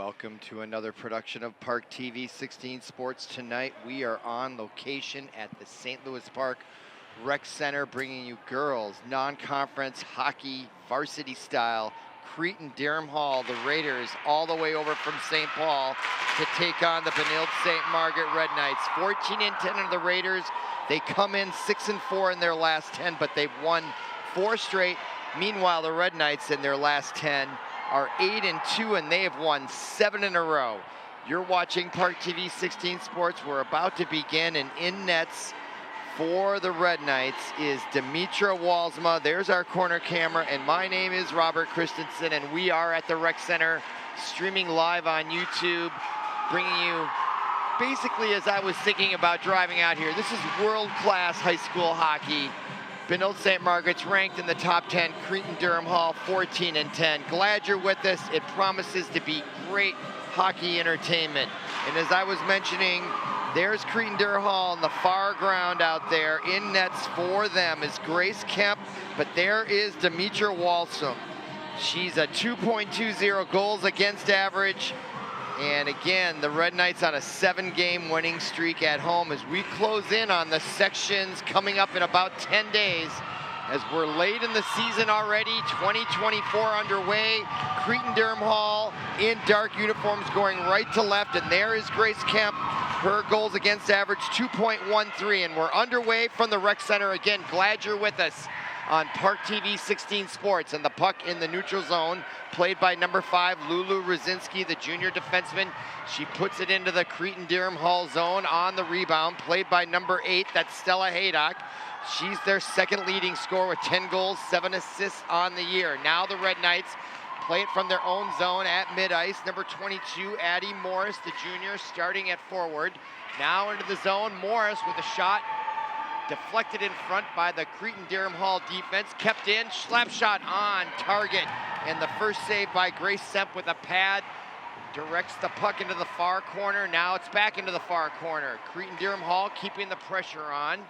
Welcome to another production of Park TV 16 Sports. Tonight we are on location at the St. Louis Park Rec Center, bringing you girls non-conference hockey varsity style. Cretin-Derham Hall, the Raiders, all the way over from St. Paul to take on the Benilde-St. Margaret Red Knights. 14-10 of the Raiders. They come in 6-4 in their last 10, but they've won 4 straight. Meanwhile, the Red Knights in their last 10 are 8-2, and they have won 7 in a row. You're watching Park TV 16 Sports. We're about to begin, and in nets for the Red Knights is Dimitra Walsma. There's our corner camera, and my name is Robert Christensen, and we are at the Rec Center, streaming live on YouTube, bringing you basically as I was thinking about driving out here. This is world-class high school hockey. Benilde-St. Margaret's ranked in the top 10, Cretin-Derham Hall 14-10. Glad you're with us. It promises to be great hockey entertainment. And as I was mentioning, there's Cretin-Derham Hall in the far ground out there. In nets for them is Grace Kemp, but there is Dimitra Walsma. She's a 2.20 goals against average. And again, the Red Knights on a 7-game winning streak at home as we close in on the sections coming up in about 10 days. As we're late in the season already, 2024 underway. Cretin-Derham Hall in dark uniforms going right to left, and there is Grace Kemp. Her goals against average 2.13, and we're underway from the Rec Center again. Glad you're with us on Park TV 16 Sports, and the puck in the neutral zone, played by number 5, Lulu Rosinski, the junior defenseman. She puts it into the Cretin-Derham Hall zone on the rebound, played by number 8, that's Stella Haydock. She's their second leading scorer with 10 goals, 7 assists on the year. Now the Red Knights play it from their own zone at mid-ice. Number 22, Addie Morris, the junior, starting at forward. Now into the zone, Morris with a shot, deflected in front by the Cretin-Derham Hall defense, kept in, slap shot on target, and the first save by Grace Kemp with a pad directs the puck into the far corner. Now it's back into the far corner. Cretin-Derham Hall keeping the pressure on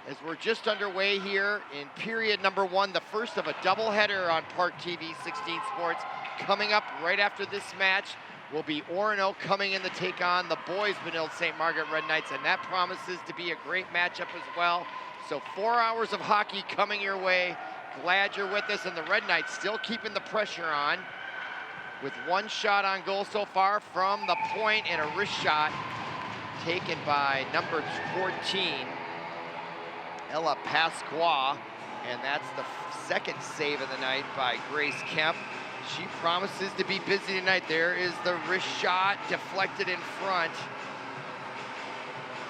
as we're just underway here in period number 1, the first of a doubleheader on Park TV 16 Sports. Coming up right after this match will be Orono coming in to take on the boys Benilde-St. Margaret Red Knights, and that promises to be a great matchup as well. So 4 hours of hockey coming your way. Glad you're with us, and the Red Knights still keeping the pressure on with 1 shot on goal so far from the point, and a wrist shot taken by number 14, Ella Pasqua, and that's the second save of the night by Grace Kemp. She promises to be busy tonight. There is the wrist shot, deflected in front.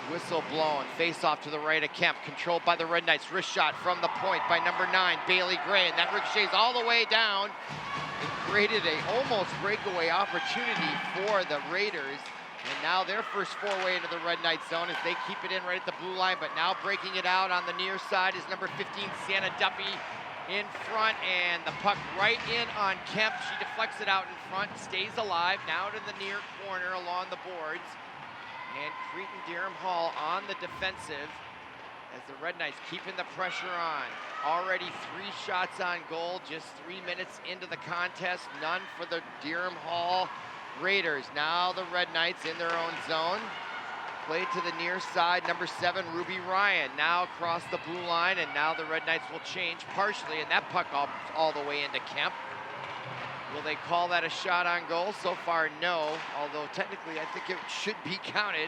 Whistle blown, face off to the right of Kemp, controlled by the Red Knights. Wrist shot from the point by number 9, Bailey Gray, and that ricochets all the way down. It created a almost breakaway opportunity for the Raiders. And now their first foray into the Red Knight zone as they keep it in right at the blue line, but now breaking it out on the near side is number 15, Sienna Duffy, in front, and the puck right in on Kemp. She deflects it out in front, stays alive, now to the near corner along the boards. And Cretin-Derham Hall on the defensive as the Red Knights keeping the pressure on. Already 3 shots on goal, just 3 minutes into the contest, none for the Derham Hall Raiders. Now the Red Knights in their own zone. Played to the near side, number 7, Ruby Ryan, now across the blue line, and now the Red Knights will change partially, and that puck all the way into Kemp. Will they call that a shot on goal? So far, no, although technically I think it should be counted.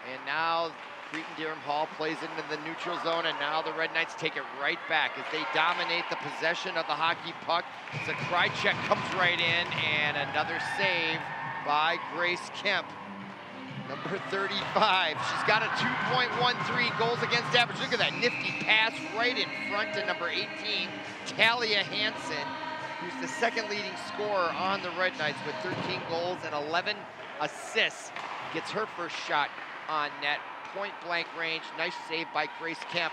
And now Cretin-Derham Hall plays it into the neutral zone, and now the Red Knights take it right back as they dominate the possession of the hockey puck. Zakrychek comes right in, and another save by Grace Kemp. Number 35, she's got a 2.13 goals against average. Look at that nifty pass right in front to number 18, Talia Hansen, who's the second leading scorer on the Red Knights with 13 goals and 11 assists. Gets her first shot on net, point blank range. Nice save by Grace Kemp.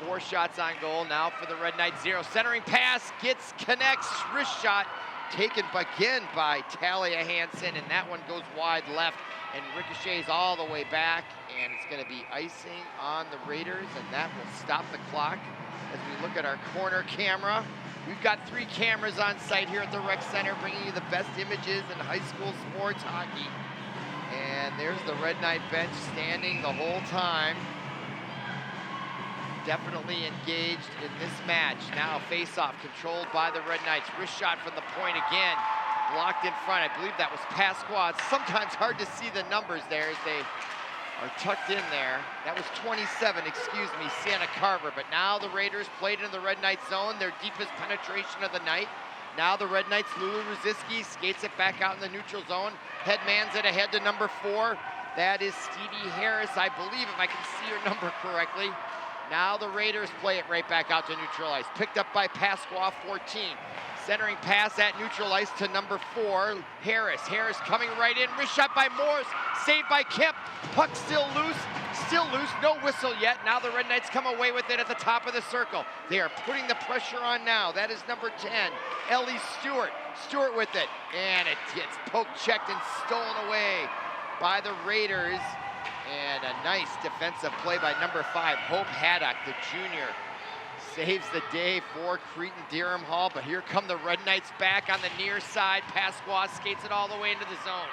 4 shots on goal now for the Red Knights, 0. Centering pass, connects, wrist shot, taken again by Talia Hansen, and that one goes wide left and ricochets all the way back, and it's going to be icing on the Raiders, and that will stop the clock as we look at our corner camera. We've got 3 cameras on site here at the Rec Center, bringing you the best images in high school sports hockey. And there's the Red Knight bench standing the whole time. Definitely engaged in this match. Now face-off controlled by the Red Knights. Wrist shot from the point again. Blocked in front. I believe that was Pasqua. It's sometimes hard to see the numbers there as they are tucked in there. That was 27, excuse me, Sienna Carver. But now the Raiders played into the Red Knight zone, their deepest penetration of the night. Now the Red Knights, Lulu Rosiski skates it back out in the neutral zone. Headmans it ahead to number 4. That is Stevie Harris, I believe, if I can see her number correctly. Now the Raiders play it right back out to neutral ice. Picked up by Pasqua, 14. Centering pass at neutral ice to number 4, Harris. Harris coming right in, wrist shot by Morris, saved by Kemp. Puck still loose, no whistle yet. Now the Red Knights come away with it at the top of the circle. They are putting the pressure on now. That is number 10, Ellie Stewart. Stewart with it, and it gets poke checked and stolen away by the Raiders. And a nice defensive play by number 5, Hope Haddock, the junior. Saves the day for Cretin-Derham Hall, but here come the Red Knights back on the near side. Pasqua skates it all the way into the zone.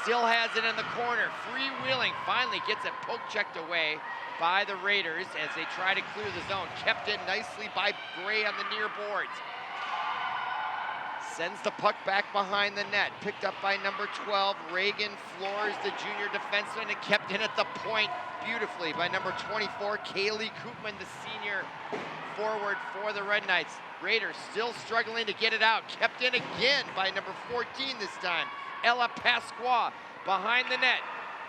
Still has it in the corner, freewheeling, finally gets it poke checked away by the Raiders as they try to clear the zone. Kept in nicely by Gray on the near boards. Sends the puck back behind the net, picked up by number 12, Reagan Flores, the junior defenseman, and kept in at the point beautifully by number 24, Kaylee Koopman, the senior forward for the Red Knights. Raiders still struggling to get it out. Kept in again by number 14 this time, Ella Pasqua behind the net.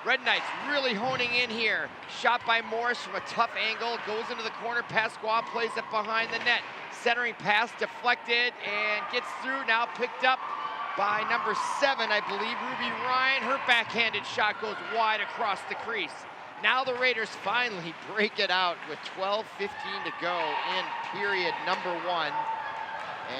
Red Knights really honing in here. Shot by Morris from a tough angle, goes into the corner. Pasqua plays it behind the net. Centering pass deflected and gets through, now picked up by number 7, I believe, Ruby Ryan. Her backhanded shot goes wide across the crease. Now the Raiders finally break it out with 12:15 to go in period number 1.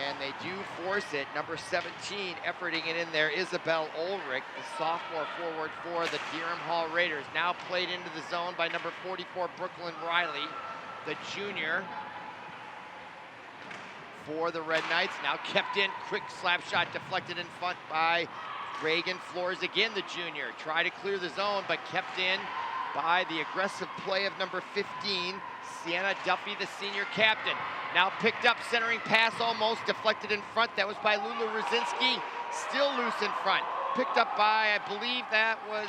And they do force it. Number 17, efforting it in there, Isabel Ulrich, the sophomore forward for the Derham Hall Raiders. Now played into the zone by number 44, Brooklyn Riley, the junior for the Red Knights. Now kept in, quick slap shot deflected in front by Reagan Flores again, the junior. Try to clear the zone, but kept in by the aggressive play of number 15, Sienna Duffy, the senior captain. Now picked up, centering pass almost, deflected in front. That was by Lulu Rosiski, still loose in front. Picked up by, I believe that was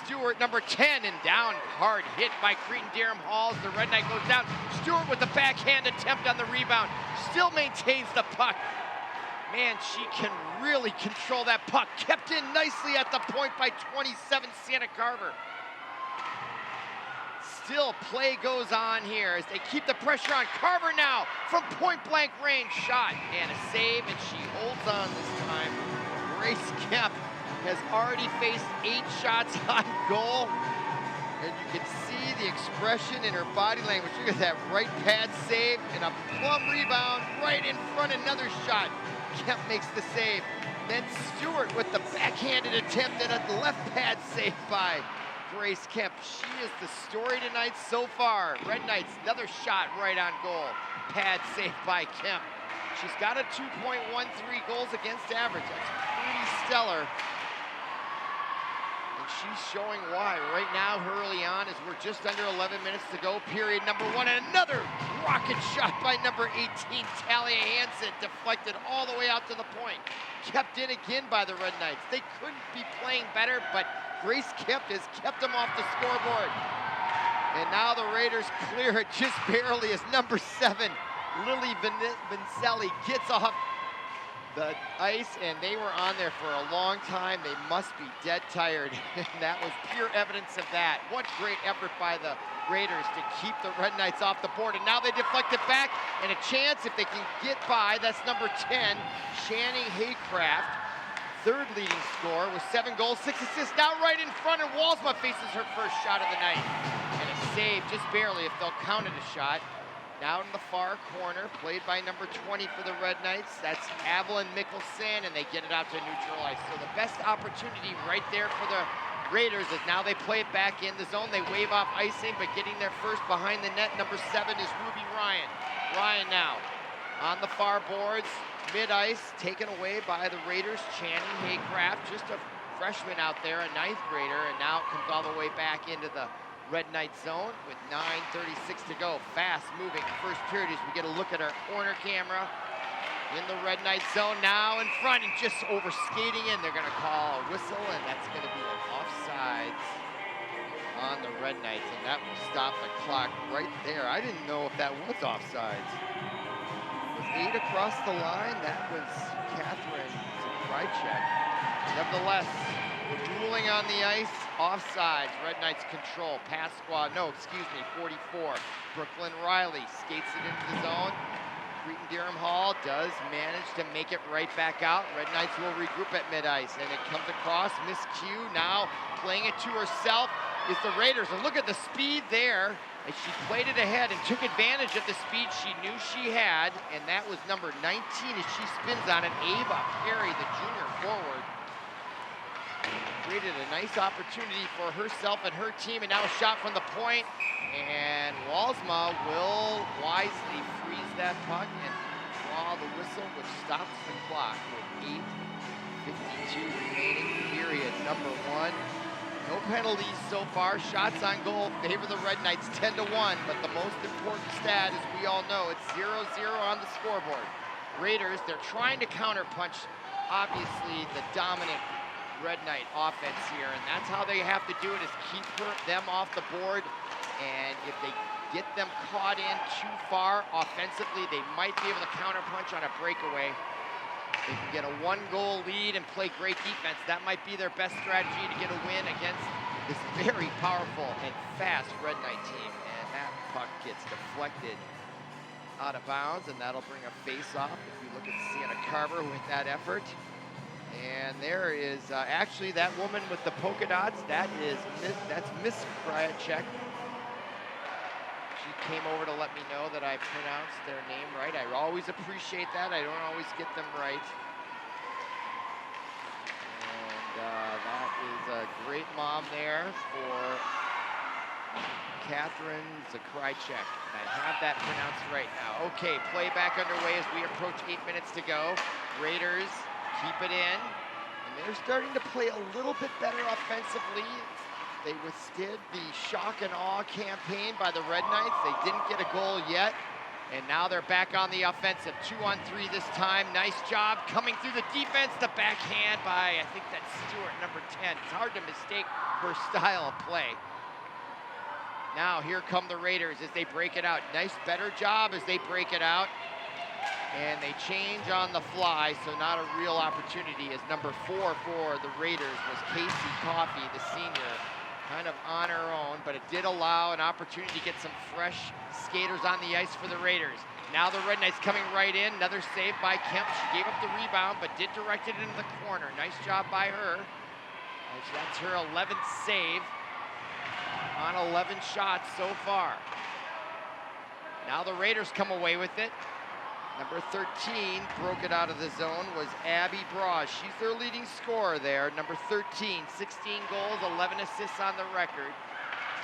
Stewart, number 10, and down hard, hit by Cretin-Derham Hall as the Red Knight goes down. Stewart with the backhand attempt on the rebound, still maintains the puck. Man, she can really control that puck. Kept in nicely at the point by 27, Sienna Carver. Still play goes on here as they keep the pressure on. Carver now from point blank range, shot and a save, and she holds on this time. Grace Kemp has already faced 8 shots on goal, and you can see the expression in her body language. Look at that right pad save and a plum rebound right in front, another shot. Kemp makes the save. Then Stewart with the backhanded attempt and a left pad save by Grace Kemp. She is the story tonight so far. Red Knights, another shot right on goal. Pad saved by Kemp. She's got a 2.13 goals against average. That's pretty stellar. And she's showing why right now early on as we're just under 11 minutes to go. Period number 1, and another rocket shot by number 18, Talia Hansen, deflected all the way out to the point. Kept in again by the Red Knights. They couldn't be playing better, but Grace Kemp has kept them off the scoreboard. And now the Raiders clear it just barely as number 7, Lily Vincelli, gets off the ice, and they were on there for a long time. They must be dead tired, and that was pure evidence of that. What great effort by the Raiders to keep the Red Knights off the board, and now they deflect it back, and a chance if they can get by. That's number 10, Channing Haycraft, 3rd leading scorer with 7 goals, 6 assists, now right in front, and Walsma faces her first shot of the night. And a save, just barely, if they'll count it a shot. Now in the far corner, played by number 20 for the Red Knights. That's Evelyn Mickelson, and they get it out to neutral ice. So the best opportunity right there for the Raiders is now they play it back in the zone. They wave off icing, but getting there first behind the net, number 7 is Ruby Ryan. Ryan now On the far boards, mid-ice, taken away by the Raiders. Channing Haycraft, just a freshman out there, a 9th grader, and now it comes all the way back into the Red Knight zone with 9:36 to go. Fast moving first period as we get a look at our corner camera. In the Red Knight zone now in front and just over skating in. They're gonna call a whistle, and that's gonna be an offsides on the Red Knights, and that will stop the clock right there. I didn't know if that was offsides. Was 8 across the line? That was Catherine Krychek. Nevertheless, we're ruling on the ice, offsides. Red Knights control. Pasqua, no, excuse me, 44. Brooklyn Riley skates it into the zone. Cretin-Derham Hall does manage to make it right back out. Red Knights will regroup at mid-ice, and it comes across. Miss Q now playing it to herself is the Raiders. And look at the speed there as she played it ahead and took advantage of the speed she knew she had, and that was number 19 as she spins on it. Ava Perry, the junior forward, created a nice opportunity for herself and her team, and now a shot from the point, and Walsma will wisely freeze that puck and draw the whistle, which stops the clock with 8:52 remaining, period number 1. No penalties so far. Shots on goal favor the Red Knights 10-1, but the most important stat, as we all know, it's 0-0 on the scoreboard. Raiders, they're trying to counterpunch, obviously, the dominant Red Knight offense here, and that's how they have to do it, is keep them off the board, and if they get them caught in too far offensively, they might be able to counterpunch on a breakaway. They can get a 1-goal lead and play great defense. That might be their best strategy to get a win against this very powerful and fast Red Knight team, and that puck gets deflected out of bounds, and that'll bring a face-off if you look at Sienna Carver with that effort. And there is actually that woman with the polka dots. That's Miss Krychek. She came over to let me know that I pronounced their name right. I always appreciate that. I don't always get them right. And that is a great mom there for Catherine Zakrychek. And I have that pronounced right now. Okay, play back underway as we approach 8 minutes to go. Raiders keep it in, and they're starting to play a little bit better offensively. They withstood the shock and awe campaign by the Red Knights. They didn't get a goal yet, and now they're back on the offensive. 2-on-3 this time. Nice job coming through the defense. The backhand by, I think that's Stewart, number 10. It's hard to mistake her style of play. Now here come the Raiders as they break it out. Nice, better job as they break it out. And they change on the fly, so not a real opportunity, as number 4 for the Raiders was Casey Coffey, the senior, kind of on her own, but it did allow an opportunity to get some fresh skaters on the ice for the Raiders. Now the Red Knights coming right in, another save by Kemp. She gave up the rebound, but did direct it into the corner. Nice job by her. That's her 11th save on 11 shots so far. Now the Raiders come away with it. Number 13 broke it out of the zone was Abby Bras. She's their leading scorer there. Number 13, 16 goals, 11 assists on the record,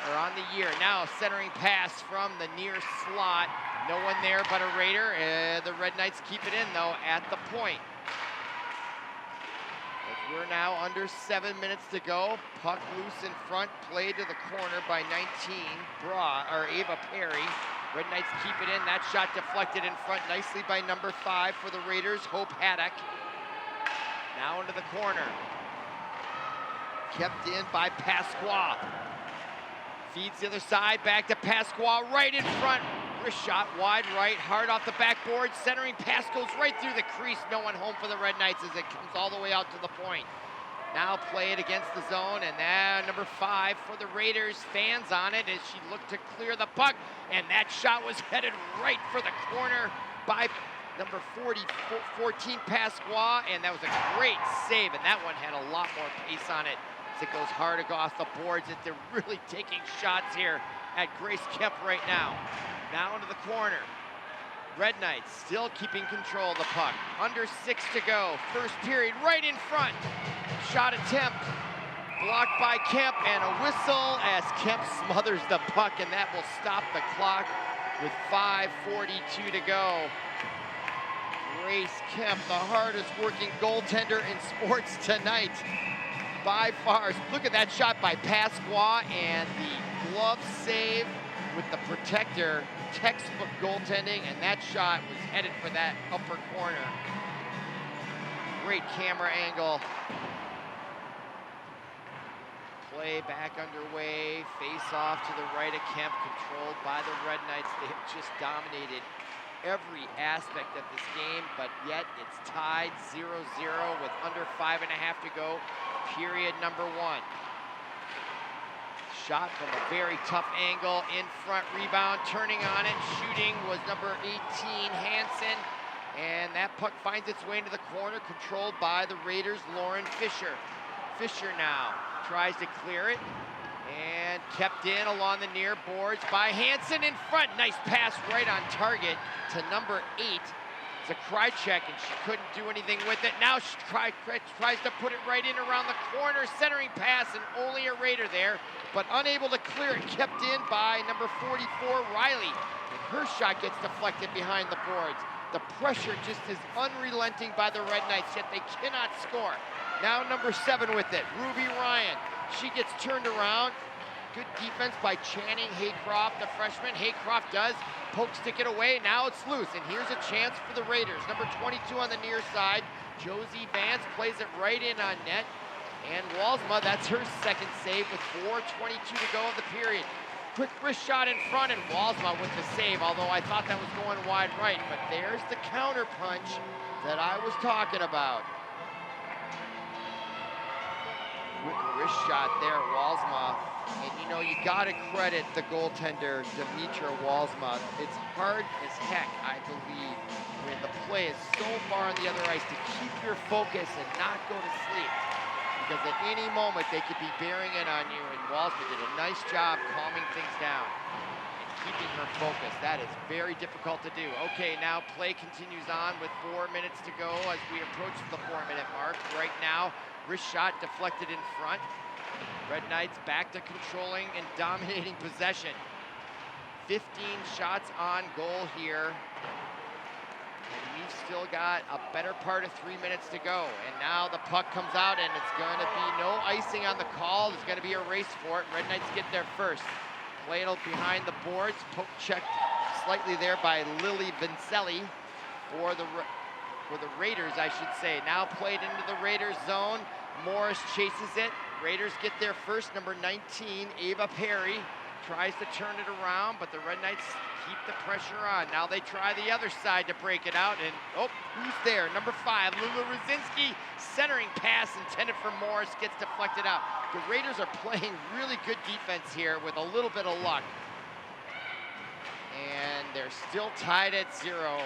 or on the year. Now centering pass from the near slot. No one there but a Raider. The Red Knights keep it in though at the point. As we're now under 7 minutes to go. Puck loose in front, played to the corner by 19, Ava Perry. Red Knights keep it in. That shot deflected in front nicely by number 5 for the Raiders, Hope Haddock. Now into the corner. Kept in by Pasqua. Feeds the other side, back to Pasqua, right in front. Wrist shot, wide right, hard off the backboard. Centering pass goes right through the crease. No one home for the Red Knights as it comes all the way out to the point. Now play it against the zone, and then number 5 for the Raiders, fans on it as she looked to clear the puck, and that shot was headed right for the corner by number 14, Pasqua, and that was a great save, and that one had a lot more pace on it as it goes hard off the boards. They're really taking shots here at Grace Kemp right now. Now into the corner. Red Knights still keeping control of the puck. Under 6 to go. First period right in front. Shot attempt blocked by Kemp, and a whistle as Kemp smothers the puck, and that will stop the clock with 5:42 to go. Grace Kemp, the hardest working goaltender in sports tonight by far. Look at that shot by Pasqua, and the glove save with the protector. Textbook goaltending, and that shot was headed for that upper corner. Great camera angle. Play back underway, face off to the right of Kemp, controlled by the Red Knights. They have just dominated every aspect of this game, but yet it's tied 0-0 with under 5.5 to go, period number 1. Shot from a very tough angle, in front, rebound, turning on it, shooting was number 18, Hansen, and that puck finds its way into the corner, controlled by the Raiders' Lauren Fisher. Fisher now tries to clear it, and kept in along the near boards by Hansen in front. Nice pass right on target to number 8. It's a Krychek, and she couldn't do anything with it. Now she tries to put it right in around the corner, centering pass, and only a Raider there, but unable to clear it. Kept in by number 44, Riley, and her shot gets deflected behind the boards. The pressure just is unrelenting by the Red Knights, yet they cannot score. Now number 7 with it, Ruby Ryan. She gets turned around. Good defense by Channing Haycroft, the freshman. Haycroft does poke stick it away. Now it's loose, and here's a chance for the Raiders. Number 22 on the near side, Josie Vance plays it right in on net. And Walsma, that's her second save with 4:22 to go of the period. Quick wrist shot in front, and Walsma with the save, although I thought that was going wide right. But there's the counter punch that I was talking about. Quick wrist shot there, Walsma. And you know, you gotta credit the goaltender, Dimitra Walsma. It's hard as heck, I believe, when the play is so far on the other ice to keep your focus and not go to sleep. Because at any moment, they could be bearing in on you, and Walsma did a nice job calming things down and keeping her focus. That is very difficult to do. Okay, now play continues on with 4 minutes to go as we approach the 4-minute mark. Right now, wrist shot deflected in front. Red Knights back to controlling and dominating possession. 15 shots on goal here. And we've still got a better part of 3 minutes to go. And now the puck comes out, and it's going to be no icing on the call. There's going to be a race for it. Red Knights get there first. Played behind the boards. Poke checked slightly there by Lily Vincelli for the Raiders, I should say. Now played into the Raiders zone. Morris chases it. Raiders get there first. Number 19, Ava Perry, tries to turn it around, but the Red Knights keep the pressure on. Now they try the other side to break it out, and oh, who's there? Number 5, Lula Rosinski, centering pass intended for Morris, gets deflected out. The Raiders are playing really good defense here with a little bit of luck. And they're still tied at 0.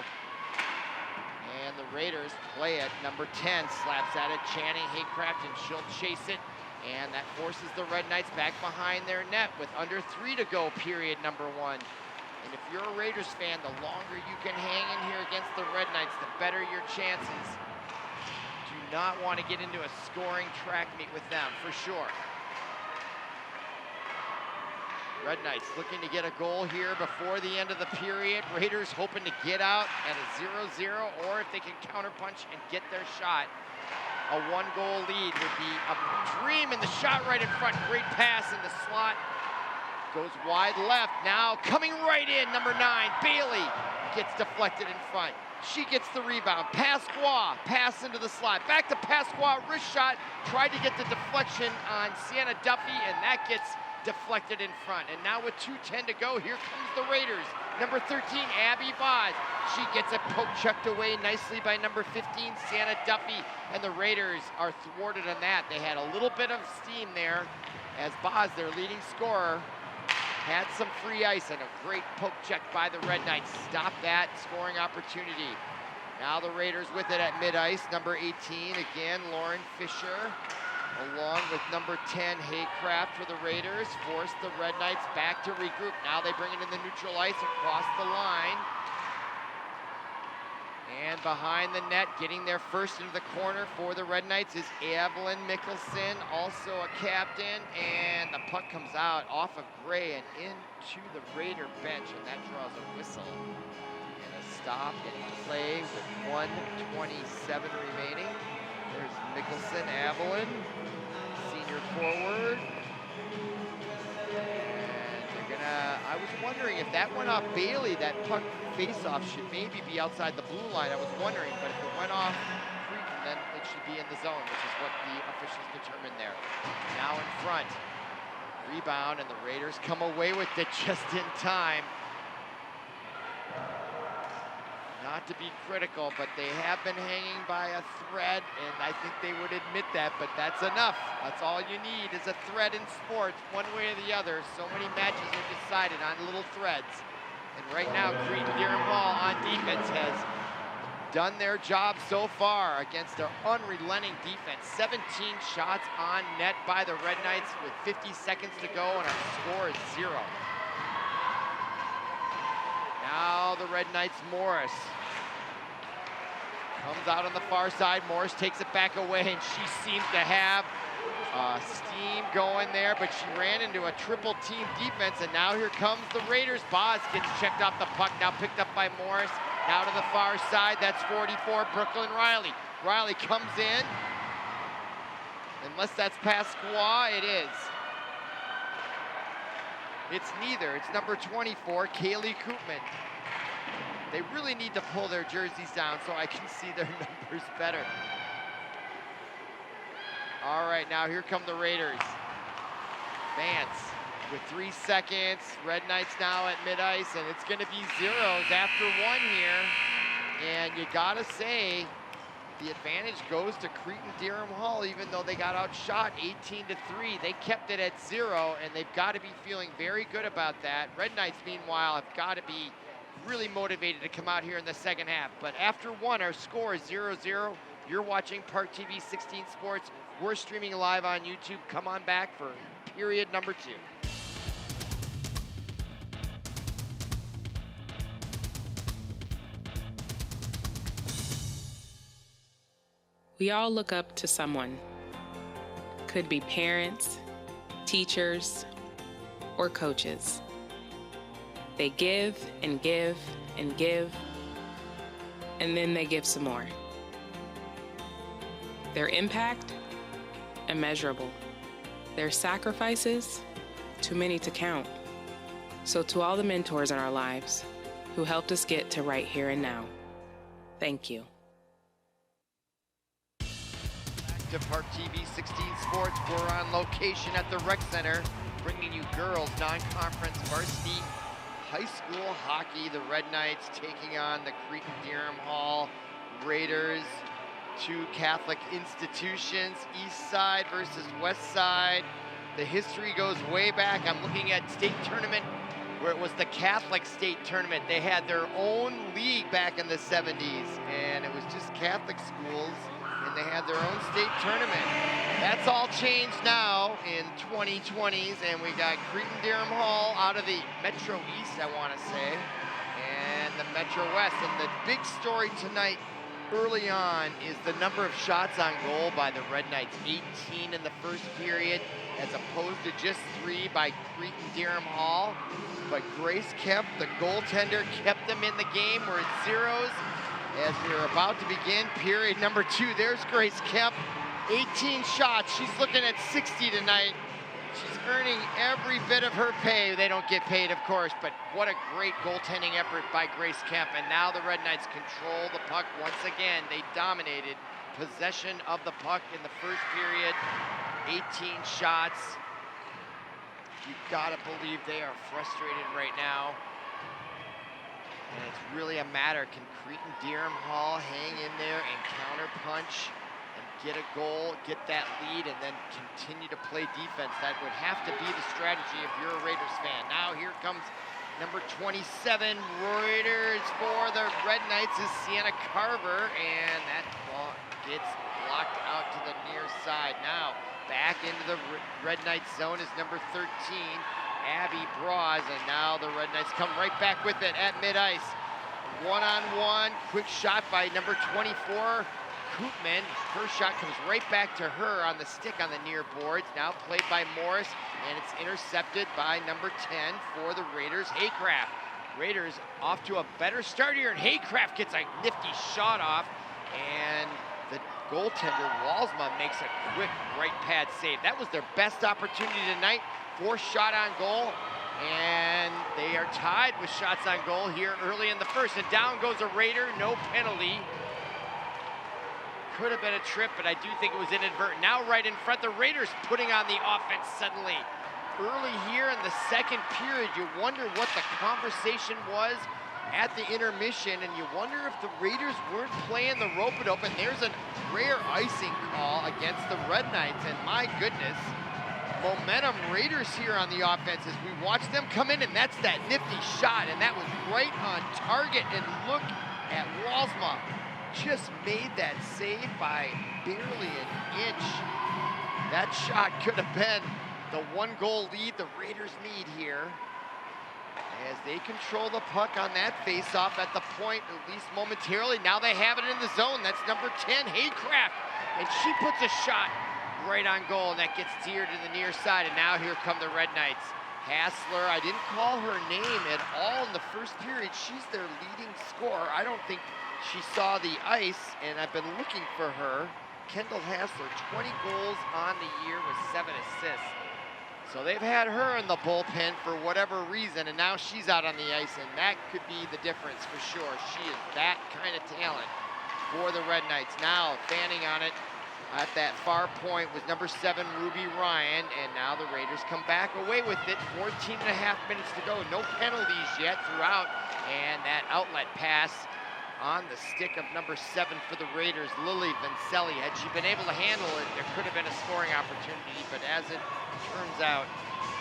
And the Raiders play it. Number 10 slaps at it, Channing Haycraft, and she'll chase it. And that forces the Red Knights back behind their net with under 3 to go, period number 1. And if you're a Raiders fan, the longer you can hang in here against the Red Knights, the better your chances. Do not want to get into a scoring track meet with them, for sure. Red Knights looking to get a goal here before the end of the period. Raiders hoping to get out at a 0-0, or if they can counterpunch and get their shot, a 1-goal lead would be a dream. And the shot right in front, great pass in the slot. Goes wide left, now coming right in, number 9, Bailey gets deflected in front. She gets the rebound. Pasqua, pass into the slot. Back to Pasqua, wrist shot. Tried to get the deflection on Sienna Duffy, and that gets deflected in front. And now with 2:10 to go, here comes the Raiders. Number 13, Abby Boz. She gets a poke chucked away nicely by number 15, Sienna Duffy. And the Raiders are thwarted on that. They had a little bit of steam there as Boz, their leading scorer, had some free ice, and a great poke check by the Red Knights. Stop that scoring opportunity. Now the Raiders with it at mid-ice. Number 18, again, Lauren Fisher, along with number 10, Haycraft for the Raiders, force the Red Knights back to regroup. Now they bring it in the neutral ice across the line. And behind the net, getting there first into the corner for the Red Knights is Evelyn Mickelson, also a captain. And the puck comes out off of Gray and into the Raider bench, and that draws a whistle. And a stop and play with 1:27 remaining. There's Mickelson, Avalon, senior forward. And they're gonna, I was wondering if that went off Bailey, that puck face-off should maybe be outside the blue line. I was wondering, but if it went off Cretin, then it should be in the zone, which is what the officials determined there. Now in front, rebound, and the Raiders come away with it just in time. Not to be critical, but they have been hanging by a thread, and I think they would admit that, but that's enough. That's all you need is a thread in sports, one way or the other. So many matches are decided on little threads. And right now, Cretin-Derham Hall on defense has done their job so far against their unrelenting defense. 17 shots on net by the Red Knights with 50 seconds to go, and our score is 0. Now the Red Knights, Morris. Comes out on the far side. Morris takes it back away, and she seems to have steam going there, but she ran into a triple team defense, and now here comes the Raiders. Boz gets checked off the puck, now picked up by Morris. Now to the far side, that's 44, Brooklyn Riley. Riley comes in. Unless that's Pasqua, it is. It's neither, it's number 24, Kaylee Koopman. They really need to pull their jerseys down so I can see their numbers better. All right, now here come the Raiders. Vance with 3 seconds. Red Knights now at mid-ice, and it's gonna be zeros after 1 here. And you gotta say, the advantage goes to Cretin-Derham Hall, even though they got outshot 18-3. They kept it at 0, and they've got to be feeling very good about that. Red Knights, meanwhile, have got to be really motivated to come out here in the second half. But after 1, our score is 0-0. You're watching ParkTV 16 Sports. We're streaming live on YouTube. Come on back for period number 2. We all look up to someone. Could be parents, teachers, or coaches. They give and give and give, and then they give some more. Their impact, immeasurable. Their sacrifices, too many to count. So to all the mentors in our lives who helped us get to right here and now, thank you. To ParkTV 16 Sports, we're on location at the Rec Center, bringing you girls non-conference varsity high school hockey. The Red Knights taking on the Cretin-Derham Hall Raiders. 2 Catholic institutions, East Side versus West Side. The history goes way back. I'm looking at state tournament where it was the Catholic state tournament. They had their own league back in the 70s, and it was just Catholic schools, and they had their own state tournament. That's all changed now in 2020s, and we got Cretin-Derham Hall out of the Metro East, I want to say, and the Metro West. And the big story tonight early on is the number of shots on goal by the Red Knights. 18 in the first period, as opposed to just 3 by Cretin-Derham Hall. But Grace Kemp, the goaltender, kept them in the game. We're at zeros as we're about to begin period number 2. There's Grace Kemp, 18 shots. She's looking at 60 tonight. She's earning every bit of her pay. They don't get paid, of course, but what a great goaltending effort by Grace Kemp. And now the Red Knights control the puck once again. They dominated possession of the puck in the first period. 18 shots. You've got to believe they are frustrated right now. And it's really a matter, can Cretin-Derham Hall hang in there and counterpunch and get a goal, get that lead, and then continue to play defense? That would have to be the strategy if you're a Raiders fan. Now here comes number 27, Raiders for the Red Knights is Sienna Carver, and that ball gets blocked out to the near side. Now back into the Red Knights zone is number 13, Abby Braz, and now the Red Knights come right back with it at mid-ice. One-on-one, quick shot by number 24, Koopman. Her shot comes right back to her on the stick on the near boards. Now played by Morris, and it's intercepted by number 10 for the Raiders, Haycraft. Raiders off to a better start here, and Haycraft gets a nifty shot off, and the goaltender, Walsma, makes a quick right pad save. That was their best opportunity tonight. 4th shot on goal, and they are tied with shots on goal here early in the first, and down goes a Raider, no penalty. Could have been a trip, but I do think it was inadvertent. Now right in front, the Raiders putting on the offense suddenly. Early here in the second period, you wonder what the conversation was at the intermission, and you wonder if the Raiders weren't playing the rope-a-dope, and there's a rare icing call against the Red Knights, and my goodness, momentum Raiders here on the offense as we watch them come in, and that's that nifty shot, and that was right on target, and look at Walsma. Just made that save by barely an inch. That shot could have been the 1-goal lead the Raiders need here as they control the puck on that face-off at the point, at least momentarily. Now they have it in the zone. That's number 10, Haycraft, and she puts a shot right on goal, and that gets steered to the near side, and now here come the Red Knights. Hassler, I didn't call her name at all in the first period. She's their leading scorer. I don't think she saw the ice, and I've been looking for her. Kendall Hassler, 20 goals on the year with 7 assists. So they've had her in the bullpen for whatever reason, and now she's out on the ice, and that could be the difference for sure. She is that kind of talent for the Red Knights. Now fanning on it at that far point was number 7, Ruby Ryan, and now the Raiders come back away with it. 14.5 minutes to go. No penalties yet throughout, and that outlet pass on the stick of number 7 for the Raiders, Lily Vincelli. Had she been able to handle it, there could have been a scoring opportunity, but as it turns out,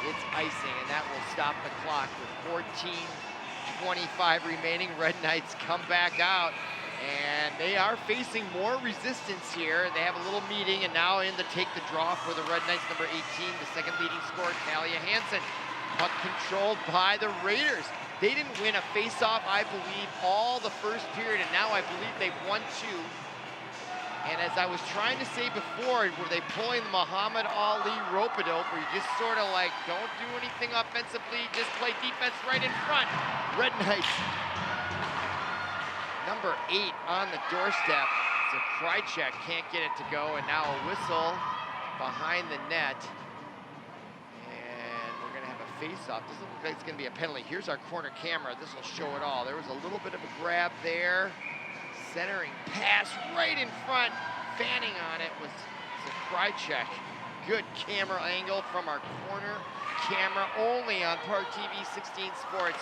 it's icing, and that will stop the clock with 14:25 remaining. Red Knights come back out, and they are facing more resistance here. They have a little meeting, and now in to take the draw for the Red Knights, number 18, the second leading scorer, Talia Hansen. Puck controlled by the Raiders. They didn't win a face-off, I believe, all the first period, and now I believe they've won 2. And as I was trying to say before, were they pulling the Muhammad Ali rope-a-dope, where you just sort of like, don't do anything offensively, just play defense right in front. Red Knights, number 8 on the doorstep. So Krychek can't get it to go, and now a whistle behind the net. And we're gonna have a face-off. Doesn't look like it's gonna be a penalty. Here's our corner camera. This will show it all. There was a little bit of a grab there. Centering pass right in front. Fanning on it was Krychek. Good camera angle from our corner camera, only on ParkTV 16 Sports.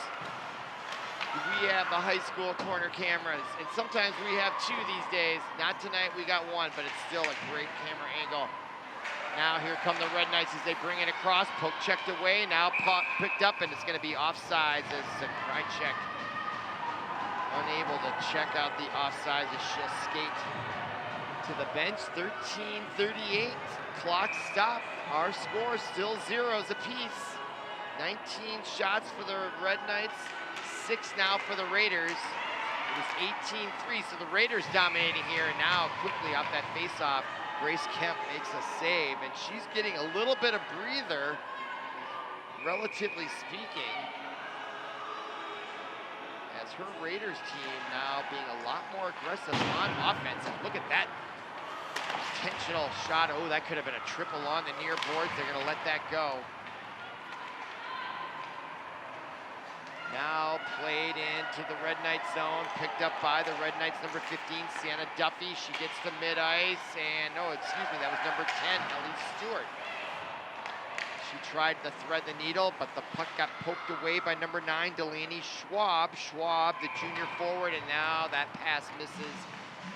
We have the high school corner cameras, and sometimes we have 2 these days. Not tonight, we got 1, but it's still a great camera angle. Now here come the Red Knights as they bring it across. Poke checked away, now puck picked up, and it's gonna be offsides as Krychek unable to check out the offsides as she'll skate to the bench. 13:38, clock stop. Our score still 0s apiece. 19 shots for the Red Knights, 6 now for the Raiders. It was 18-3, so the Raiders dominating here, and now quickly off that face-off, Grace Kemp makes a save, and she's getting a little bit of breather, relatively speaking, as her Raiders team now being a lot more aggressive on offense. And look at that intentional shot. Oh, that could have been a triple on the near boards. They're gonna let that go. Now played into the Red Knight zone, picked up by the Red Knights, number 15, Sienna Duffy. She gets to mid-ice, and no, excuse me, that was number 10, Ellie Stewart. She tried to thread the needle, but the puck got poked away by number 9, Delaney Schwab. Schwab, the junior forward, and now that pass misses,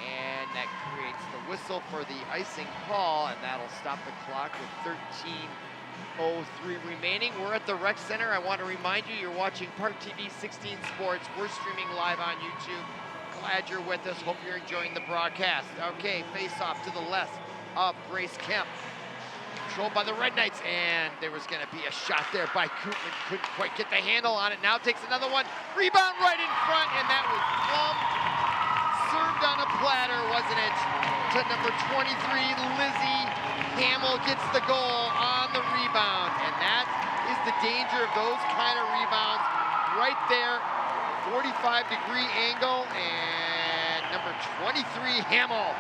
and that creates the whistle for the icing call, and that'll stop the clock with 13:03 remaining. We're at the Rec Center. I want to remind you, you're watching ParkTV 16 Sports. We're streaming live on YouTube. Glad you're with us. Hope you're enjoying the broadcast. Okay, face off to the left of Grace Kemp. Controlled by the Red Knights, and there was going to be a shot there by Koopman. Couldn't quite get the handle on it. Now takes another one. Rebound right in front, and that was served on a platter, wasn't it? To number 23, Lizzie Hamill gets the goal on the rebound, and that is the danger of those kind of rebounds right there 45-degree angle, and number 23, Hamill,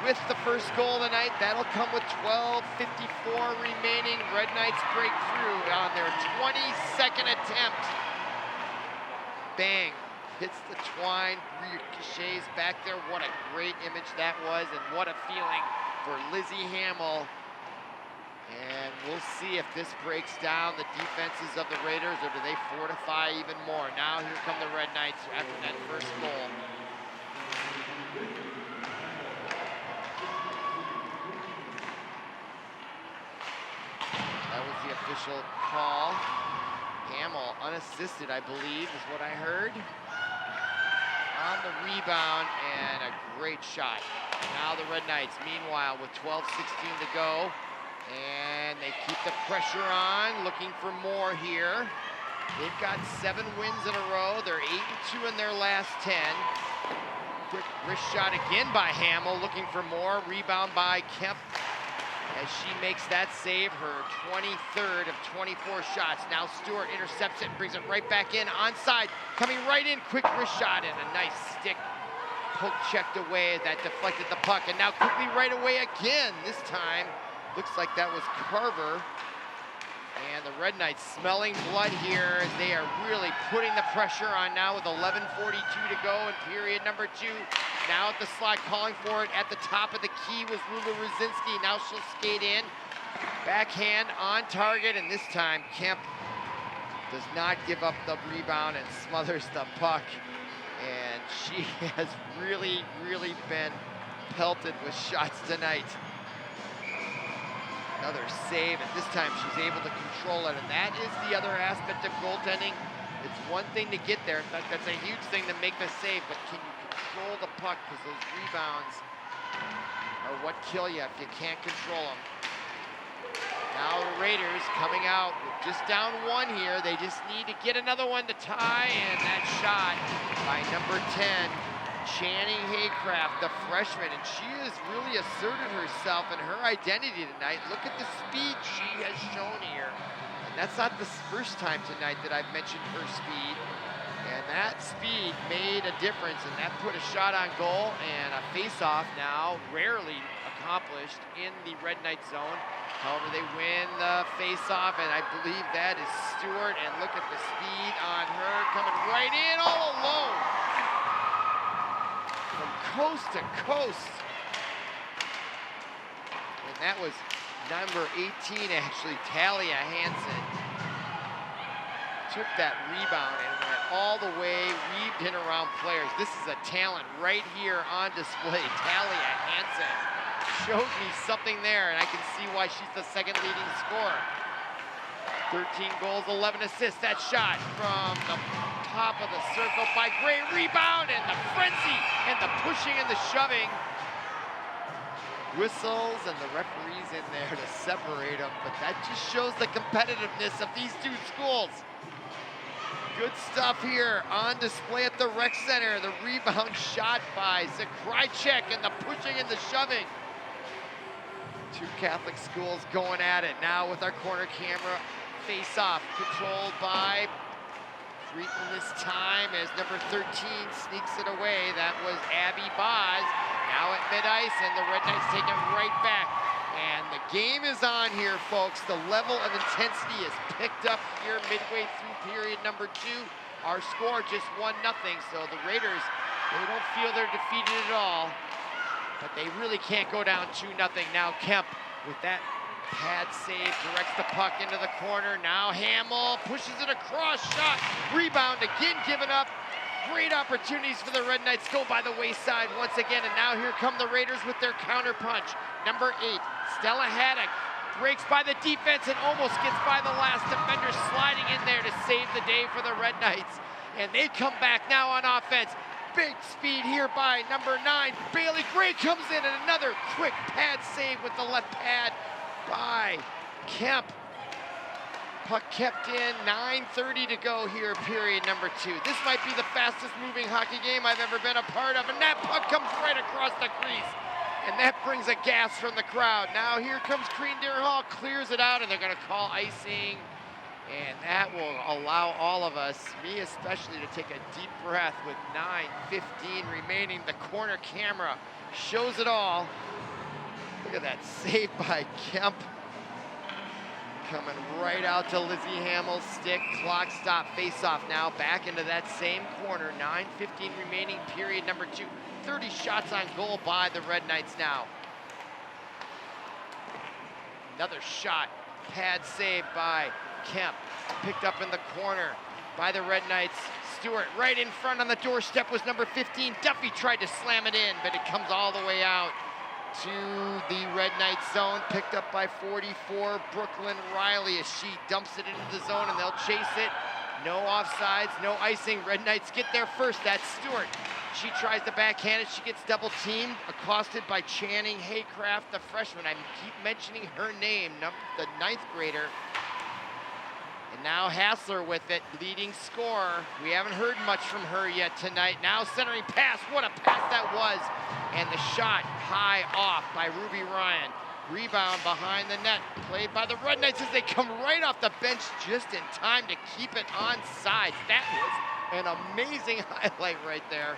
with the first goal of the night. That'll come with 12:54 remaining. Red Knights break through on their 22nd attempt. Bang, hits the twine, ricochets back there. What a great image that was, and what a feeling for Lizzie Hamill. And we'll see if this breaks down the defenses of the Raiders, or do they fortify even more. Now here come the Red Knights after that first goal. That was the official call. Hamill unassisted, I believe, is what I heard. On the rebound, and a great shot. Now the Red Knights, meanwhile, with 12:16 to go. And they keep the pressure on, looking for more here. They've got 7 wins in a row. They're 8-2 in their last 10. Quick wrist shot again by Hamill, looking for more. Rebound by Kemp as she makes that save, her 23rd of 24 shots. Now Stewart intercepts it and brings it right back in, onside, coming right in. Quick wrist shot and a nice stick poke checked away that deflected the puck. And now quickly right away again, this time. Looks like that was Carver. And the Red Knights smelling blood here as they are really putting the pressure on now with 11:42 to go in period number 2. Now at the slot, calling for it at the top of the key was Lula Rosinski. Now she'll skate in. Backhand on target, and this time Kemp does not give up the rebound and smothers the puck. And she has really, really been pelted with shots tonight. Another save, and this time she's able to control it, and that is the other aspect of goaltending. It's one thing to get there. In fact, that's a huge thing to make the save, but can you control the puck? Because those rebounds are what kill you if you can't control them. Now the Raiders coming out with just down 1 here. They just need to get another one to tie, and that shot by number 10, Channing Haycraft, the freshman, and she has really asserted herself and her identity tonight. Look at the speed she has shown here. And that's not the first time tonight that I've mentioned her speed. And that speed made a difference, and that put a shot on goal and a face-off now, rarely accomplished in the Red Knight zone. However, they win the face-off, and I believe that is Stewart. And look at the speed on her, coming right in all alone. From coast to coast. And that was number 18, actually, Talia Hansen. Took that rebound and went all the way, weaved in around players. This is a talent right here on display. Talia Hansen showed me something there, and I can see why she's the second leading scorer. 13 goals, 11 assists. That shot from the top of the circle by Gray. Rebound, and the frenzy, and the pushing and the shoving. Whistles and the referees in there to separate them, but that just shows the competitiveness of these two schools. Good stuff here on display at the rec center. The rebound shot by Zakrajcek, and the pushing and the shoving. Two Catholic schools going at it now with our corner camera. Face-off controlled by Cretin this time as number 13 sneaks it away. That was Abby Boz. Now at mid-ice, and the Red Knights take it right back. And the game is on here, folks. The level of intensity is picked up here midway through period number 2. Our score just 1-0, so the Raiders, they don't feel they're defeated at all, but they really can't go down 2-0. Now Kemp with that pad save directs the puck into the corner. Now Hamill pushes it across, shot, rebound again given up. Great opportunities for the Red Knights, go by the wayside once again, and now here come the Raiders with their counter punch. Number 8, Stella Haddock, breaks by the defense and almost gets by the last defender, sliding in there to save the day for the Red Knights. And they come back now on offense. Big speed here by number 9, Bailey Gray comes in, and another quick pad save with the left pad by Kemp. Puck kept in, 9:30 to go here, period number 2. This might be the fastest moving hockey game I've ever been a part of, and that puck comes right across the crease. And that brings a gasp from the crowd. Now here comes Cretin-Derham Hall, clears it out, and they're gonna call icing. And that will allow all of us, me especially, to take a deep breath with 9:15 remaining. The corner camera shows it all. Look at that save by Kemp. Coming right out to Lizzie Hamill's stick. Clock stop, face off now. Back into that same corner. 9:15 remaining, period number 2. 30 shots on goal by the Red Knights now. Another shot. Pad save by Kemp. Picked up in the corner by the Red Knights. Stewart right in front on the doorstep was number 15. Duffy tried to slam it in, but it comes all the way out to the Red Knights zone. Picked up by 44, Brooklyn Riley, as she dumps it into the zone, and they'll chase it. No offsides, no icing. Red Knights get there first. That's Stewart. She tries to backhand it. She gets double teamed, accosted by Channing Haycraft, the freshman. I keep mentioning her name, the 9th grader. And now Hassler with it, leading scorer. We haven't heard much from her yet tonight. Now centering pass, what a pass that was. And the shot high off by Ruby Ryan. Rebound behind the net, played by the Red Knights as they come right off the bench just in time to keep it onside. That was an amazing highlight right there.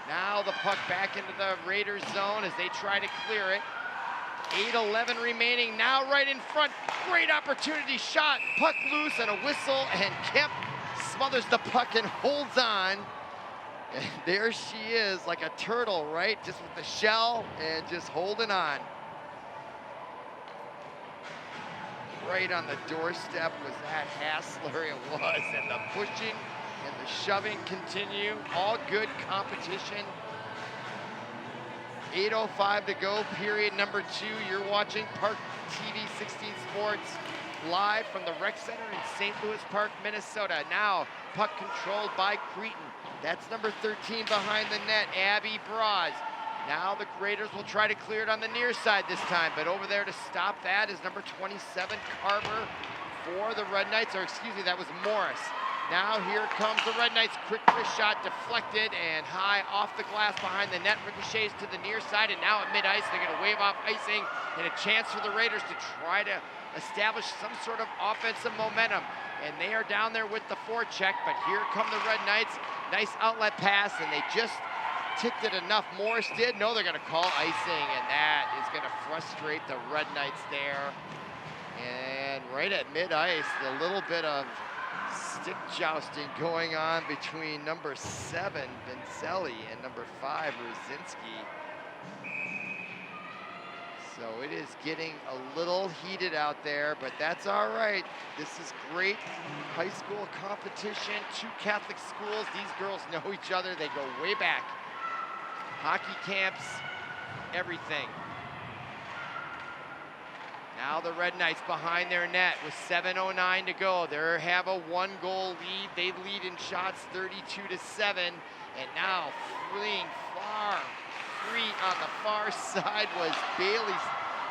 Now the puck back into the Raiders zone as they try to clear it. 8:11 remaining, now right in front. Great opportunity shot, puck loose and a whistle, and Kemp smothers the puck and holds on. And there she is, like a turtle, right? Just with the shell and just holding on. Right on the doorstep was that Hassler, it was, and the pushing and the shoving continue. All good competition. 8:05 to go, period number 2. You're watching ParkTV 16 Sports live from the Rec Center in St. Louis Park, Minnesota. Now, puck controlled by Cretin. That's number 13 behind the net, Abby Braz. Now the Raiders will try to clear it on the near side this time, but over there to stop that is number 27, Carver, for the Red Knights, or excuse me, that was Morris. Now here comes the Red Knights, quick wrist shot deflected and high off the glass behind the net, ricochets to the near side, and now at mid-ice they're gonna wave off icing and a chance for the Raiders to try to establish some sort of offensive momentum. And they are down there with the forecheck, but here come the Red Knights. Nice outlet pass, and they just ticked it enough. Morris did. No, they're gonna call icing, and that is gonna frustrate the Red Knights there. And right at mid-ice, a little bit of stick jousting going on between number 7, Vincelli, and number 5, Rosinski. So it is getting a little heated out there, but that's all right. This is great high school competition, 2 Catholic schools. These girls know each other. They go way back. Hockey camps, everything. Now the Red Knights behind their net with 7:09 to go. They have a 1-goal lead. They lead in shots 32-7. And now fleeing far free on the far side was Bailey's,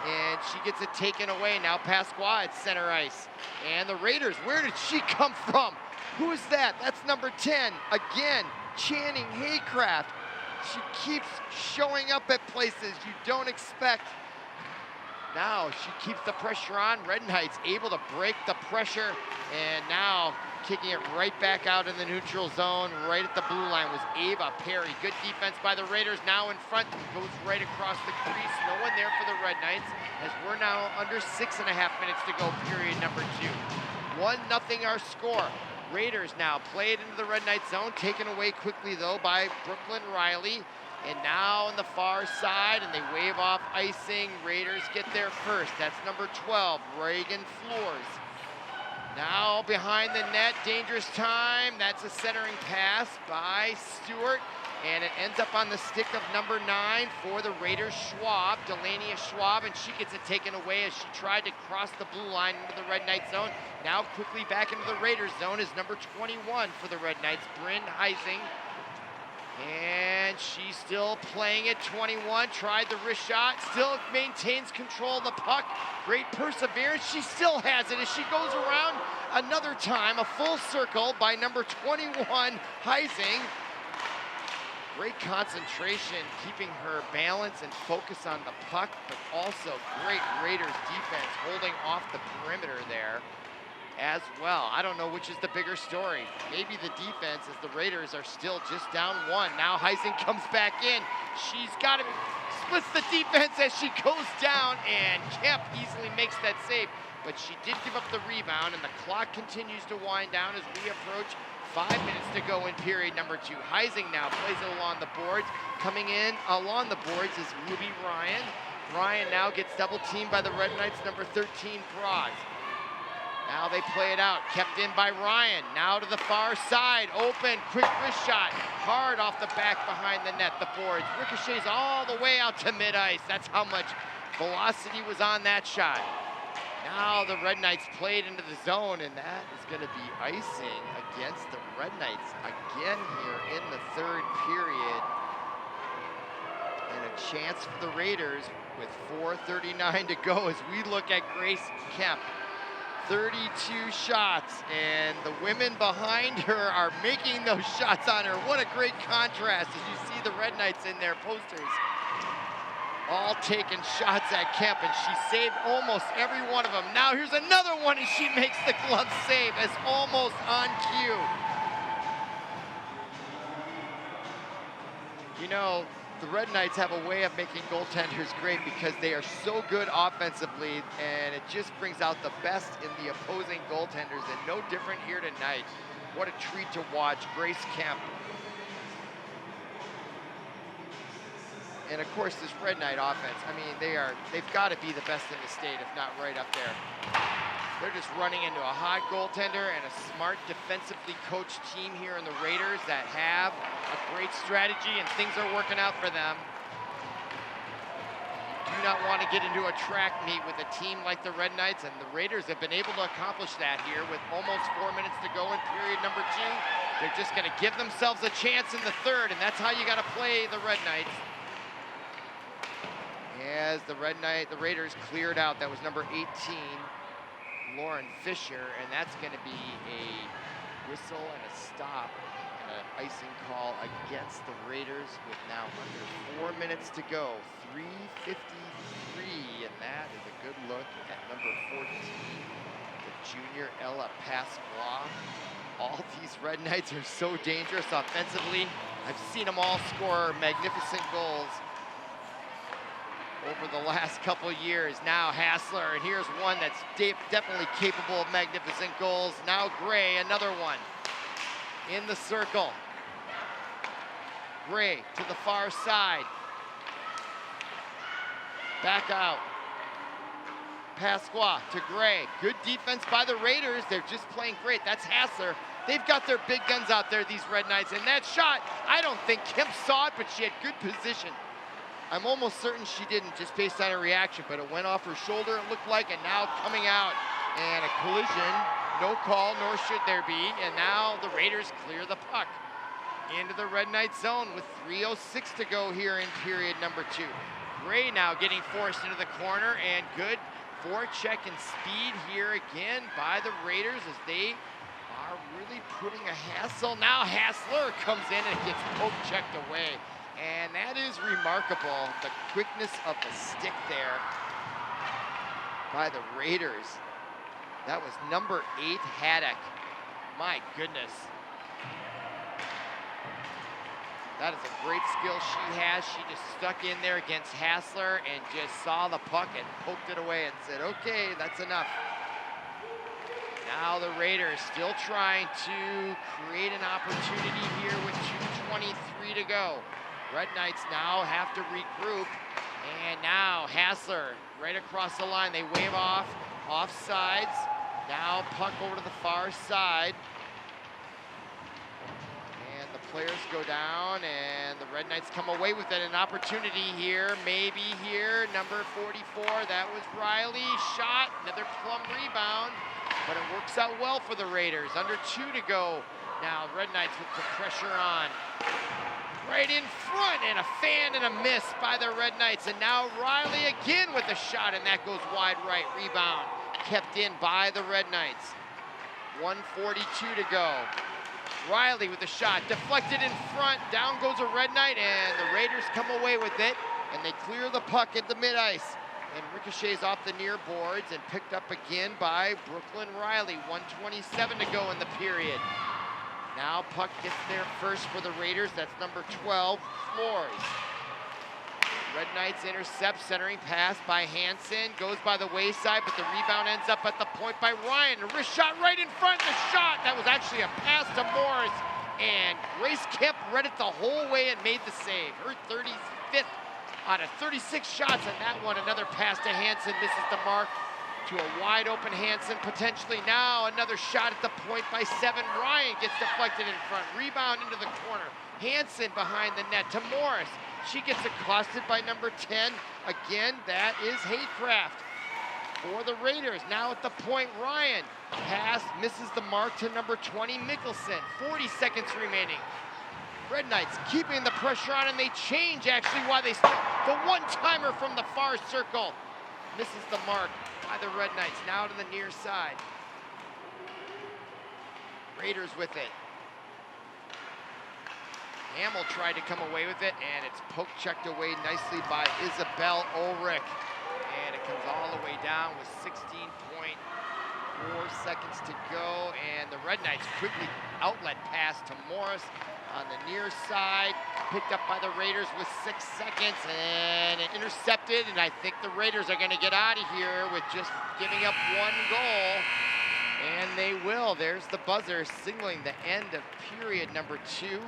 and she gets it taken away. Now Pasqua at center ice. And the Raiders, where did she come from? Who is that? That's number 10. Again, Channing Haycraft. She keeps showing up at places you don't expect. Now she keeps the pressure on. Red Knights able to break the pressure, and now kicking it right back out in the neutral zone. Right at the blue line was Ava Perry. Good defense by the Raiders. Now in front, goes right across the crease. No one there for the Red Knights, as we're now under 6.5 minutes to go, period number 2. 1-0 our score. Raiders now play it into the Red Knights zone, taken away quickly though by Brooklyn Riley. And now on the far side, and they wave off icing. Raiders get there first. That's number 12, Reagan Floors. Now behind the net, dangerous time. That's a centering pass by Stewart, and it ends up on the stick of number 9 for the Raiders, Schwab, Delania Schwab, and she gets it taken away as she tried to cross the blue line into the Red Knight zone. Now quickly back into the Raiders zone is number 21 for the Red Knights, Bryn Heising. And she's still playing at 21, tried the wrist shot, still maintains control of the puck. Great perseverance, she still has it as she goes around another time, a full circle by number 21, Heising. Great concentration, keeping her balance and focus on the puck, but also great Raiders defense holding off the perimeter there. as well. I don't know which is the bigger story. Maybe the defense, as the Raiders are still just down 1. Now Heising comes back in. She's got to splits the defense as she goes down, and Kemp easily makes that save. But she did give up the rebound, and the clock continues to wind down as we approach 5 minutes to go in period number 2. Heising now plays it along the boards. Coming in along the boards is Ruby Ryan. Ryan now gets double teamed by the Red Knights, number 13, Braz. Now they play it out, kept in by Ryan. Now to the far side, open, quick wrist shot. Hard off the back behind the net, the boards. Ricochets all the way out to mid-ice. That's how much velocity was on that shot. Now the Red Knights played into the zone, and that is gonna be icing against the Red Knights again here in the 3rd period. And a chance for the Raiders with 4:39 to go as we look at Grace Kemp. 32 shots, and the women behind her are making those shots on her. What a great contrast as you see the Red Knights in their posters. All taking shots at Kemp, and she saved almost every one of them. Now here's another one, and she makes the glove save as almost on cue. You know, the Red Knights have a way of making goaltenders great because they are so good offensively, and it just brings out the best in the opposing goaltenders, and no different here tonight. What a treat to watch, Grace Kemp. And of course, this Red Knight offense, I mean, they've got to be the best in the state, if not right up there. They're just running into a hot goaltender and a smart defensively coached team here in the Raiders that have a great strategy, and things are working out for them. You do not want to get into a track meet with a team like the Red Knights, and the Raiders have been able to accomplish that here with almost 4 minutes to go in period number 2. They're just going to give themselves a chance in the 3rd, and that's how you got to play the Red Knights. As the Raiders cleared out, that was number 18. Lauren Fisher, and that's going to be a whistle and a stop and an icing call against the Raiders with now under 4 minutes to go. 3:53, and that is a good look at number 14, the junior Ella Pasqua. All these Red Knights are so dangerous offensively. I've seen them all score magnificent goals over the last couple years. Now Hassler, and here's one that's definitely capable of magnificent goals. Now Gray, another one in the circle. Gray to the far side. Back out. Pasqua to Gray. Good defense by the Raiders. They're just playing great. That's Hassler. They've got their big guns out there, these Red Knights. And that shot, I don't think Kemp saw it, but she had good position. I'm almost certain she didn't, just based on her reaction, but it went off her shoulder, it looked like, and now coming out. And a collision, no call, nor should there be. And now the Raiders clear the puck into the Red Knight zone with 3:06 to go here in period number 2. Gray now getting forced into the corner, and good forecheck and speed here again by the Raiders as they are really putting a hassle. Now Hassler comes in and gets poke checked away. And that is remarkable, the quickness of the stick there by the Raiders. That was number 8, Haddock. My goodness. That is a great skill she has. She just stuck in there against Hassler and just saw the puck and poked it away and said, okay, that's enough. Now the Raiders still trying to create an opportunity here with 2:23 to go. Red Knights now have to regroup, and now Hassler right across the line. They wave off, offsides. Now puck over to the far side. And the players go down, and the Red Knights come away with it. An opportunity here, maybe here, number 44, that was Riley. Shot, another plum rebound, but it works out well for the Raiders. Under 2 to go. Now Red Knights with the pressure on. Right in front, and a fan and a miss by the Red Knights. And now Riley again with a shot, and that goes wide right. Rebound kept in by the Red Knights. 1:42 to go. Riley with a shot, deflected in front. Down goes a Red Knight, and the Raiders come away with it, and they clear the puck at the mid-ice. and ricochets off the near boards and picked up again by Brooklyn Riley. 1:27 to go in the period. Now puck gets there first for the Raiders. That's number 12, Flores. Red Knights intercept, centering pass by Hansen, goes by the wayside, but the rebound ends up at the point by Ryan. A wrist shot right in front, the shot! That was actually a pass to Morris, and Grace Kemp read it the whole way and made the save. Her 35th out of 36 shots, and that one, another pass to Hansen, misses the mark to a wide open Hansen, potentially now another shot at the point by 7. Ryan gets deflected in front, rebound into the corner. Hansen behind the net to Morris. She gets accosted by number 10. Again, that is Haycraft for the Raiders. Now at the point, Ryan. Pass misses the mark to number 20, Mickelson. 40 seconds remaining. Red Knights keeping the pressure on, and they change actually while they start. The one-timer from the far circle misses the mark by the Red Knights. Now to the near side. Raiders with it. Hamill tried to come away with it, and it's poke checked away nicely by Isabel Ulrich. And it comes all the way down with 16.4 seconds to go. And the Red Knights quickly outlet pass to Morris on the near side. Picked up by the Raiders with 6 seconds and intercepted. And I think the Raiders are going to get out of here with just giving up 1 goal. And they will. There's the buzzer signaling the end of period number 2.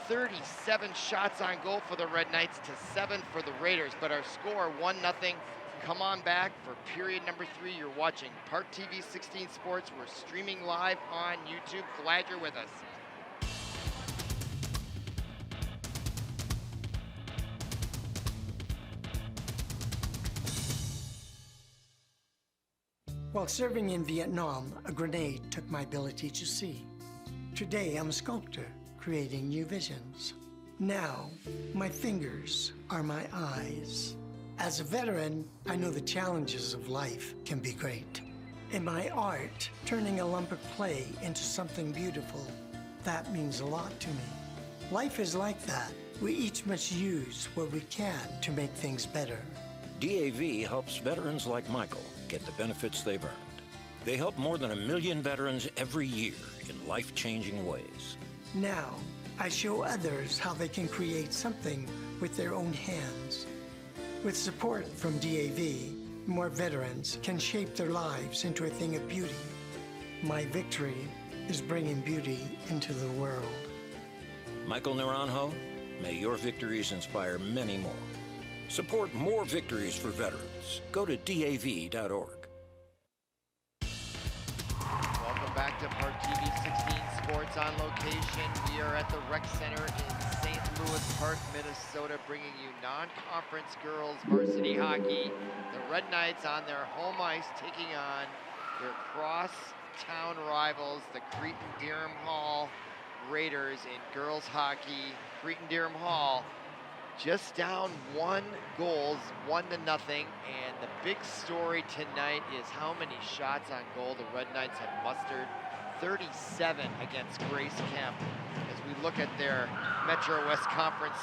37 shots on goal for the Red Knights to 7 for the Raiders, but our score 1-0. Come on back for period number 3. You're watching ParkTV 16 Sports. We're streaming live on YouTube. Glad you're with us. While serving in Vietnam, a grenade took my ability to see. Today, I'm a sculptor, creating new visions. Now, my fingers are my eyes. As a veteran, I know the challenges of life can be great. In my art, turning a lump of clay into something beautiful, that means a lot to me. Life is like that. We each must use what we can to make things better. DAV helps veterans like Michael get the benefits they've earned. They help more than 1 million veterans every year in life-changing ways. Now, I show others how they can create something with their own hands. With support from DAV, more veterans can shape their lives into a thing of beauty. My victory is bringing beauty into the world. Michael Naranjo, may your victories inspire many more. Support more victories for veterans. Go to DAV.org. Welcome back to ParkTV 16 Sports on location. We are at the Rec Center in St. Louis Park, Minnesota, bringing you non-conference girls varsity hockey. The Red Knights on their home ice taking on their cross-town rivals, the Cretin-Derham Hall Raiders in girls hockey. Cretin-Derham Hall just down 1 goal, 1-0, and the big story tonight is how many shots on goal the Red Knights have mustered. 37 against Grace Kemp. As we look at their Metro West Conference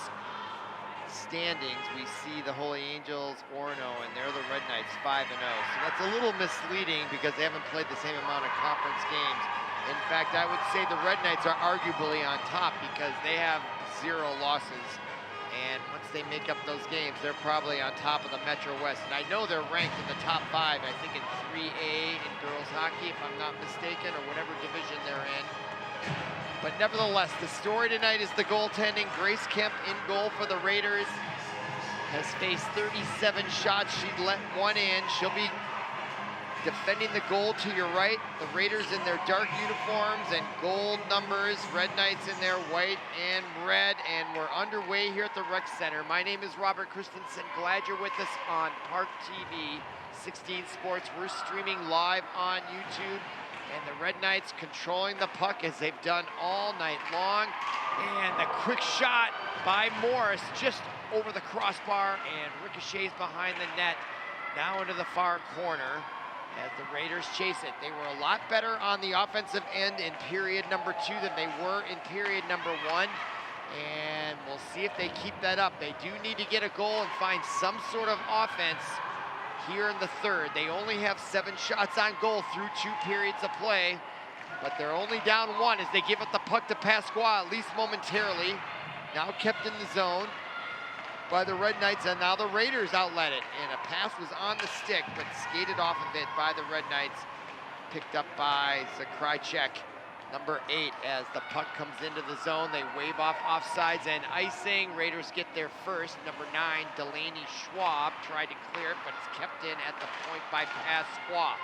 standings, we see the Holy Angels, Orono, and they're the Red Knights 5-0. So that's a little misleading because they haven't played the same amount of conference games. In fact, I would say the Red Knights are arguably on top because they have 0 losses. And once they make up those games, they're probably on top of the Metro West. And I know they're ranked in the top 5, I think in 3A in girls hockey, if I'm not mistaken, or whatever division they're in. But nevertheless, the story tonight is the goaltending. Grace Kemp in goal for the Raiders has faced 37 shots. She let 1 in. She'll be defending the goal to your right. The Raiders in their dark uniforms and gold numbers. Red Knights in their white and red. And we're underway here at the Rec Center. My name is Robert Christensen. Glad you're with us on ParkTV 16 Sports. We're streaming live on YouTube. And the Red Knights controlling the puck as they've done all night long. And the quick shot by Morris just over the crossbar and ricochets behind the net. Now into the far corner as the Raiders chase it. They were a lot better on the offensive end in period number 2 than they were in period number 1. And we'll see if they keep that up. They do need to get a goal and find some sort of offense here in the third. They only have 7 shots on goal through 2 periods of play, but they're only down 1 as they give up the puck to Pasqua, at least momentarily. Now kept in the zone by the Red Knights, and now the Raiders outlet it. And a pass was on the stick, but skated off of it by the Red Knights. Picked up by Zakrajcek, number 8, as the puck comes into the zone. They wave off offsides and icing. Raiders get there first. Number 9, Delaney Schwab, tried to clear it, but it's kept in at the point by Pasqua.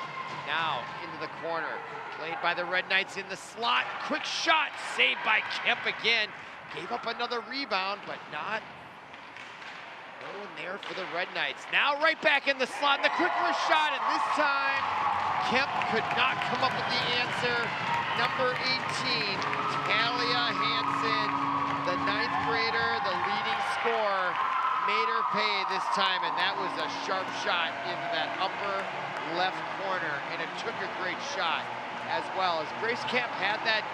Now into the corner, played by the Red Knights in the slot. Quick shot, saved by Kemp again. Gave up another rebound, but not going there for the Red Knights. Now right back in the slot, and the quick wrist shot, and this time Kemp could not come up with the answer. Number 18, Talia Hansen, the 9th grader, the leading scorer, made her pay this time, and that was a sharp shot into that upper left corner, and it took a great shot as well. As Grace Kemp had that,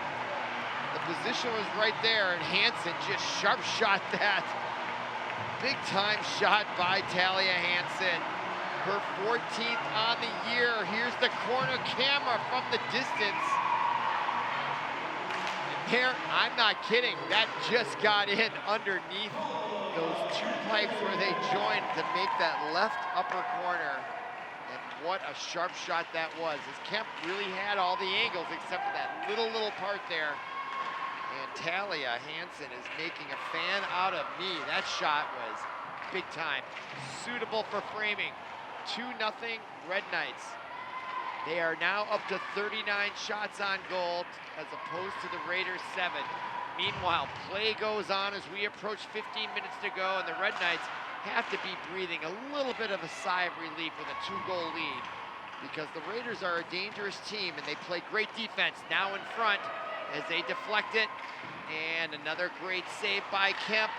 the position was right there, and Hansen just sharp shot that. Big time shot by Talia Hansen. Her 14th on the year. Here's the corner camera from the distance. And there, I'm not kidding, that just got in underneath those 2 pipes where they joined to make that left upper corner. And what a sharp shot that was, as Kemp really had all the angles except for that little part there. And Talia Hansen is making a fan out of me. That shot was big time. Suitable for framing. 2-0 Red Knights. They are now up to 39 shots on goal as opposed to the Raiders 7. Meanwhile, play goes on as we approach 15 minutes to go, and the Red Knights have to be breathing a little bit of a sigh of relief with a 2-goal lead, because the Raiders are a dangerous team and they play great defense. Now in front as they deflect it, and another great save by Kemp.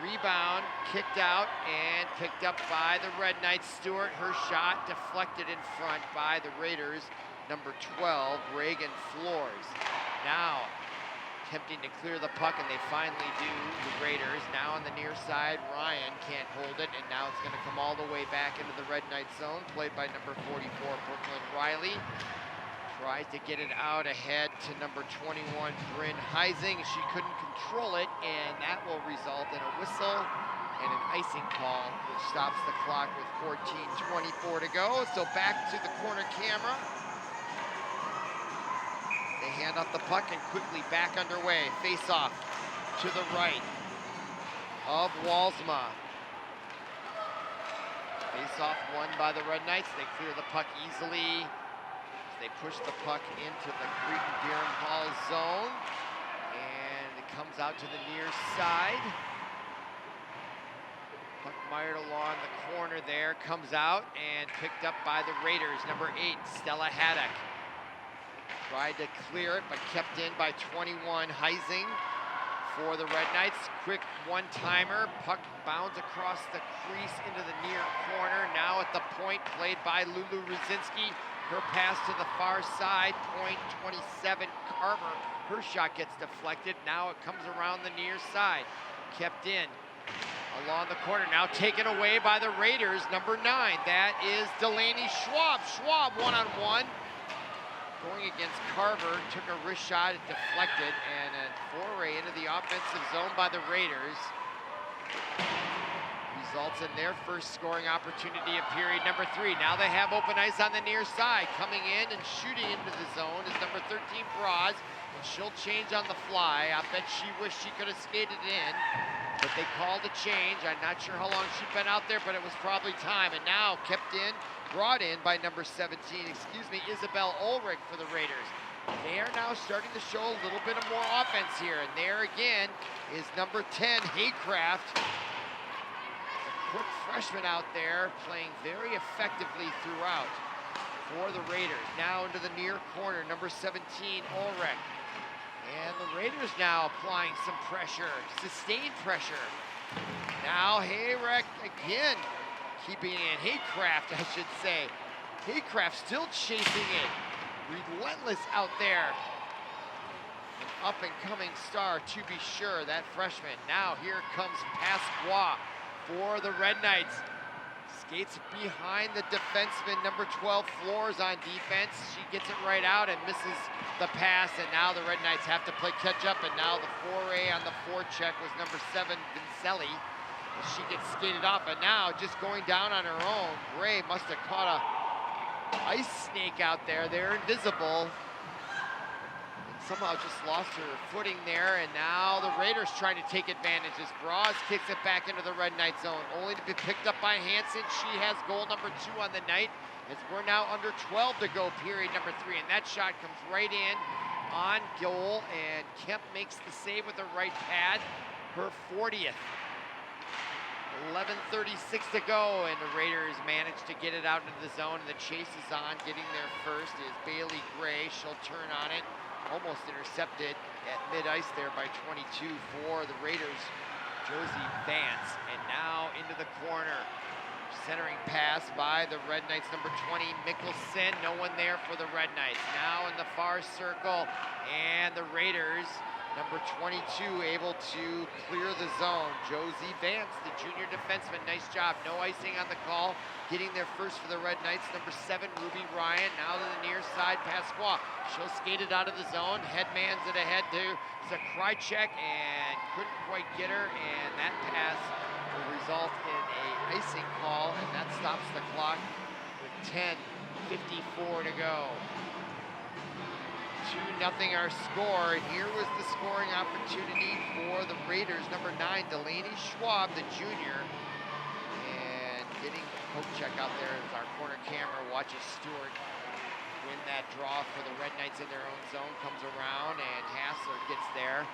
Rebound, kicked out, and picked up by the Red Knights. Stewart, her shot deflected in front by the Raiders. Number 12, Reagan Flores. Now, attempting to clear the puck, and they finally do, the Raiders. Now on the near side, Ryan can't hold it, and now it's gonna come all the way back into the Red Knight zone, played by number 44, Brooklyn Riley. Tries to get it out ahead to number 21, Bryn Heising. She couldn't control it, and that will result in a whistle and an icing call, which stops the clock with 14:24 to go. So back to the corner camera. They hand off the puck and quickly back underway. Face off to the right of Walsma. Face off won by the Red Knights. They clear the puck easily. They push the puck into the Cretin-Derham Hall zone, and it comes out to the near side. Puck mired along the corner there, comes out and picked up by the Raiders. Number 8, Stella Haddock. Tried to clear it, but kept in by 21, Heising for the Red Knights. Quick one-timer, puck bounds across the crease into the near corner. Now at the point, played by Lulu Rudzinski. Her pass to the far side, point 27, Carver. Her shot gets deflected. Now it comes around the near side. Kept in along the corner. Now taken away by the Raiders, number 9. That is Delaney Schwab. Schwab one-on-one. Going against Carver, took a wrist shot, it deflected, and a foray into the offensive zone by the Raiders. Results in their first scoring opportunity of period number 3. Now they have open ice on the near side. Coming in and shooting into the zone is number 13, Braz, and she'll change on the fly. I bet she wished she could have skated in, but they called a change. I'm not sure how long she'd been out there, but it was probably time. And now kept in, brought in by number 17, Isabel Ulrich for the Raiders. They are now starting to show a little bit of more offense here, and there again is number 10, Haycraft. Quick freshman out there playing very effectively throughout for the Raiders. Now into the near corner, number 17, Ulrich. And the Raiders now applying some pressure, sustained pressure. Now Haycraft again, keeping it in. Haycraft, I should say. Haycraft still chasing it. Relentless out there. An up-and-coming star, to be sure, that freshman. Now here comes Pasqua for the Red Knights. Skates behind the defenseman, number 12, Floors on defense. She gets it right out and misses the pass, and now the Red Knights have to play catch up, and now the foray on the forecheck was number 7, Vincelli. She gets skated off, and now just going down on her own. Gray must have caught a ice snake out there. They're invisible. And somehow just lost her footing there, and now the Raiders trying to take advantage as Braz kicks it back into the Red Knight zone, only to be picked up by Hansen. She has goal number 2 on the night, as we're now under 12 to go, period number 3, and that shot comes right in on goal, and Kemp makes the save with the right pad, her 40th. 11:36 to go, and the Raiders manage to get it out into the zone, and the chase is on. Getting there first is Bailey Gray. She'll turn on it, almost intercepted at mid-ice there by 22 for the Raiders, Josie Vance, and now into the corner. Centering pass by the Red Knights, number 20, Mickelson. No one there for the Red Knights. Now in the far circle, and the Raiders, number 22, able to clear the zone. Josie Vance, the junior defenseman, nice job. No icing on the call. Getting there first for the Red Knights, number 7, Ruby Ryan. Now to the near side, Pasqua. She'll skate it out of the zone. Headmans it ahead to Zakrychek, and couldn't quite get her, and that pass will result in a icing call, and that stops the clock with 10:54 to go. 2-0 our score, and here was the scoring opportunity for the Raiders. Number 9, Delaney Schwab, the junior, and getting the poke check out there as our corner camera watches Stewart win that draw for the Red Knights in their own zone. Comes around, and Hassler gets there.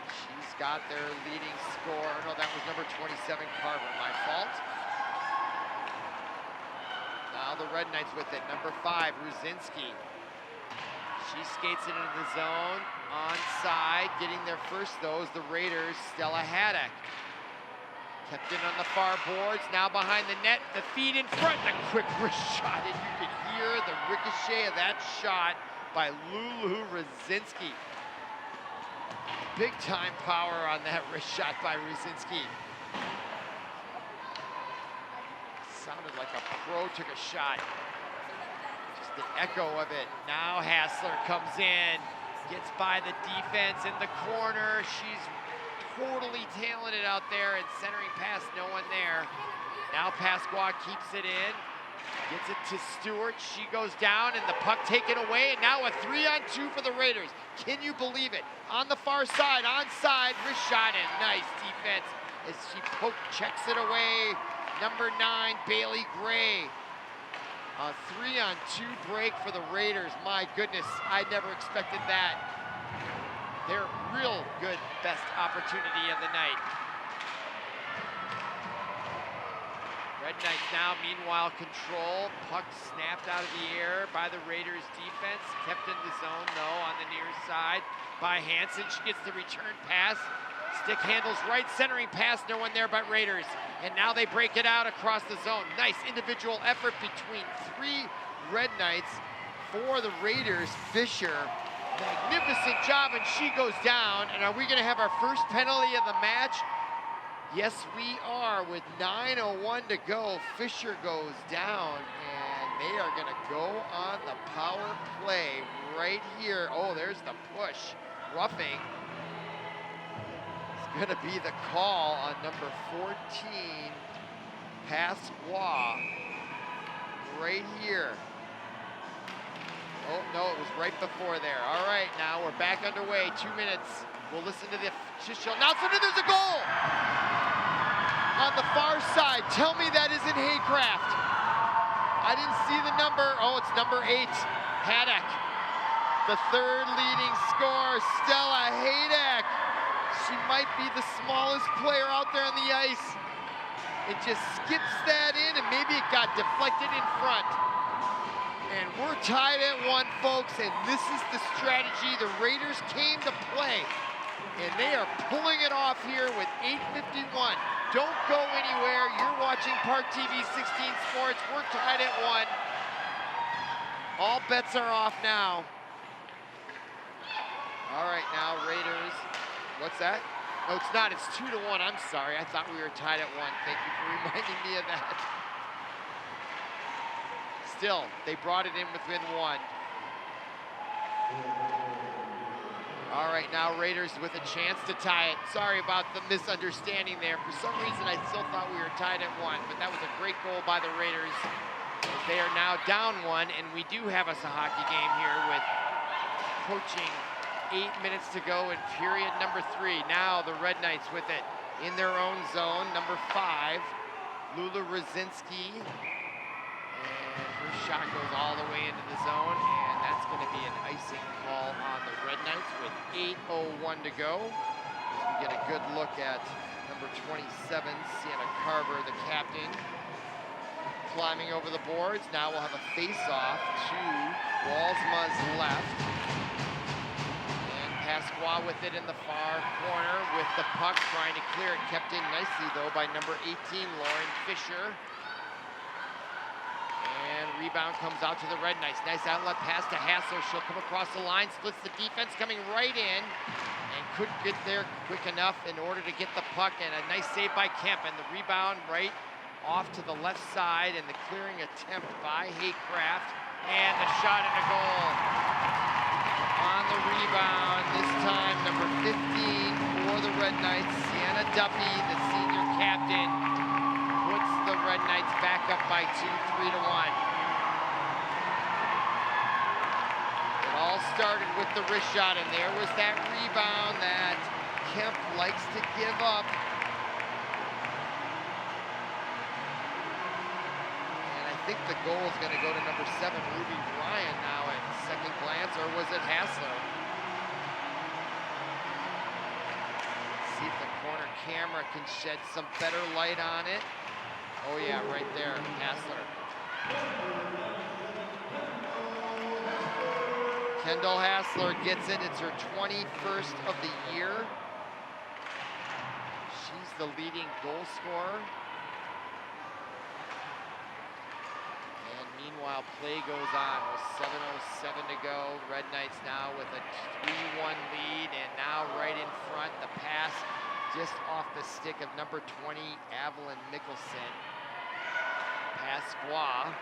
She's got their leading scorer. No, that was number 27, Carver. My fault. Now the Red Knights with it. Number 5, Ruzinski. She skates it into the zone, onside. Getting there first, though, is the Raiders, Stella Haddock. Kept it on the far boards, now behind the net, the feed in front, the quick wrist shot, and you can hear the ricochet of that shot by Lulu Ruzinski. Big time power on that wrist shot by Ruzinski. Sounded like a pro took a shot. The echo of it. Now Hassler comes in, gets by the defense in the corner. She's totally talented out there, and centering pass, no one there. Now Pasqua keeps it in, gets it to Stewart. She goes down, and the puck taken away, and now a 3-on-2 for the Raiders. Can you believe it? On the far side, onside, wrist shot, and nice defense as she checks it away. Number 9, Bailey Gray. A 3-on-2 break for the Raiders. My goodness, I never expected that. Their real good best opportunity of the night. Red Knights now, meanwhile, control. Puck snapped out of the air by the Raiders defense. Kept in the zone, though, on the near side by Hansen. She gets the return pass. Stick handles right, centering pass, no one there but Raiders. And now they break it out across the zone. Nice individual effort between 3 Red Knights for the Raiders. Fisher, magnificent job, and she goes down. And are we gonna have our first penalty of the match? Yes, we are. With 9:01 to go, Fisher goes down, and they are gonna go on the power play right here. Oh, there's the push, roughing. Gonna be the call on number 14, Pasqua, right here. Oh, no, it was right before there. All right, now we're back underway, 2 minutes. We'll listen to the official announcement, and there's a goal! On the far side, tell me that isn't Haycraft. I didn't see the number. Oh, it's number 8, Haddock. The 3rd leading scorer, Stella Haddock. She might be the smallest player out there on the ice. It just skips that in, and maybe it got deflected in front. And we're tied at 1, folks, and this is the strategy the Raiders came to play. And they are pulling it off here with 8:51. Don't go anywhere. You're watching ParkTV 16 Sports. We're tied at 1. All bets are off now. All right, now Raiders. What's that? No, it's not. It's 2-1. I'm sorry. I thought we were tied at 1. Thank you for reminding me of that. still, they brought it in within one. All right, now Raiders with a chance to tie it. Sorry about the misunderstanding there. For some reason, I still thought we were tied at 1, but that was a great goal by the Raiders. As they are now down 1, and we do have us a hockey game here with approaching 8 minutes to go in period number 3. Now the Red Knights with it in their own zone, number 5, Lula Rosinski. And her shot goes all the way into the zone, and that's going to be an icing call on the Red Knights with 8:01 to go. As we get a good look at number 27, Sienna Carver, the captain, climbing over the boards. Now we'll have a face-off to Walsma's left. And Pasqua with it in the far corner with the puck, trying to clear it. Kept in nicely, though, by number 18, Lauren Fisher. And rebound comes out to the Red Knights. Nice outlet pass to Hassler. She'll come across the line, splits the defense, coming right in, and couldn't get there quick enough in order to get the puck. And a nice save by Kemp, and the rebound right off to the left side, and the clearing attempt by Haycraft, and the shot and a goal. On the rebound, this time number 15 for the Red Knights, Sienna Duffy, the senior captain, puts the Red Knights back up by 2, 3-1. It all started with the wrist shot, and there was that rebound that Kemp likes to give up. And I think the goal is going to go to number 7, Ruby Ryan, now at second glance, or was it Hassler? Let's see if the corner camera can shed some better light on it. Oh yeah, right there, Hassler. Kendall Hassler gets it. It's her 21st of the year. She's the leading goal scorer. And meanwhile, play goes on with 7:07 to go. Red Knights now with a 3-1 lead, and now right in front, the pass just off the stick of number 20, Evelyn Mickelson. Pasqua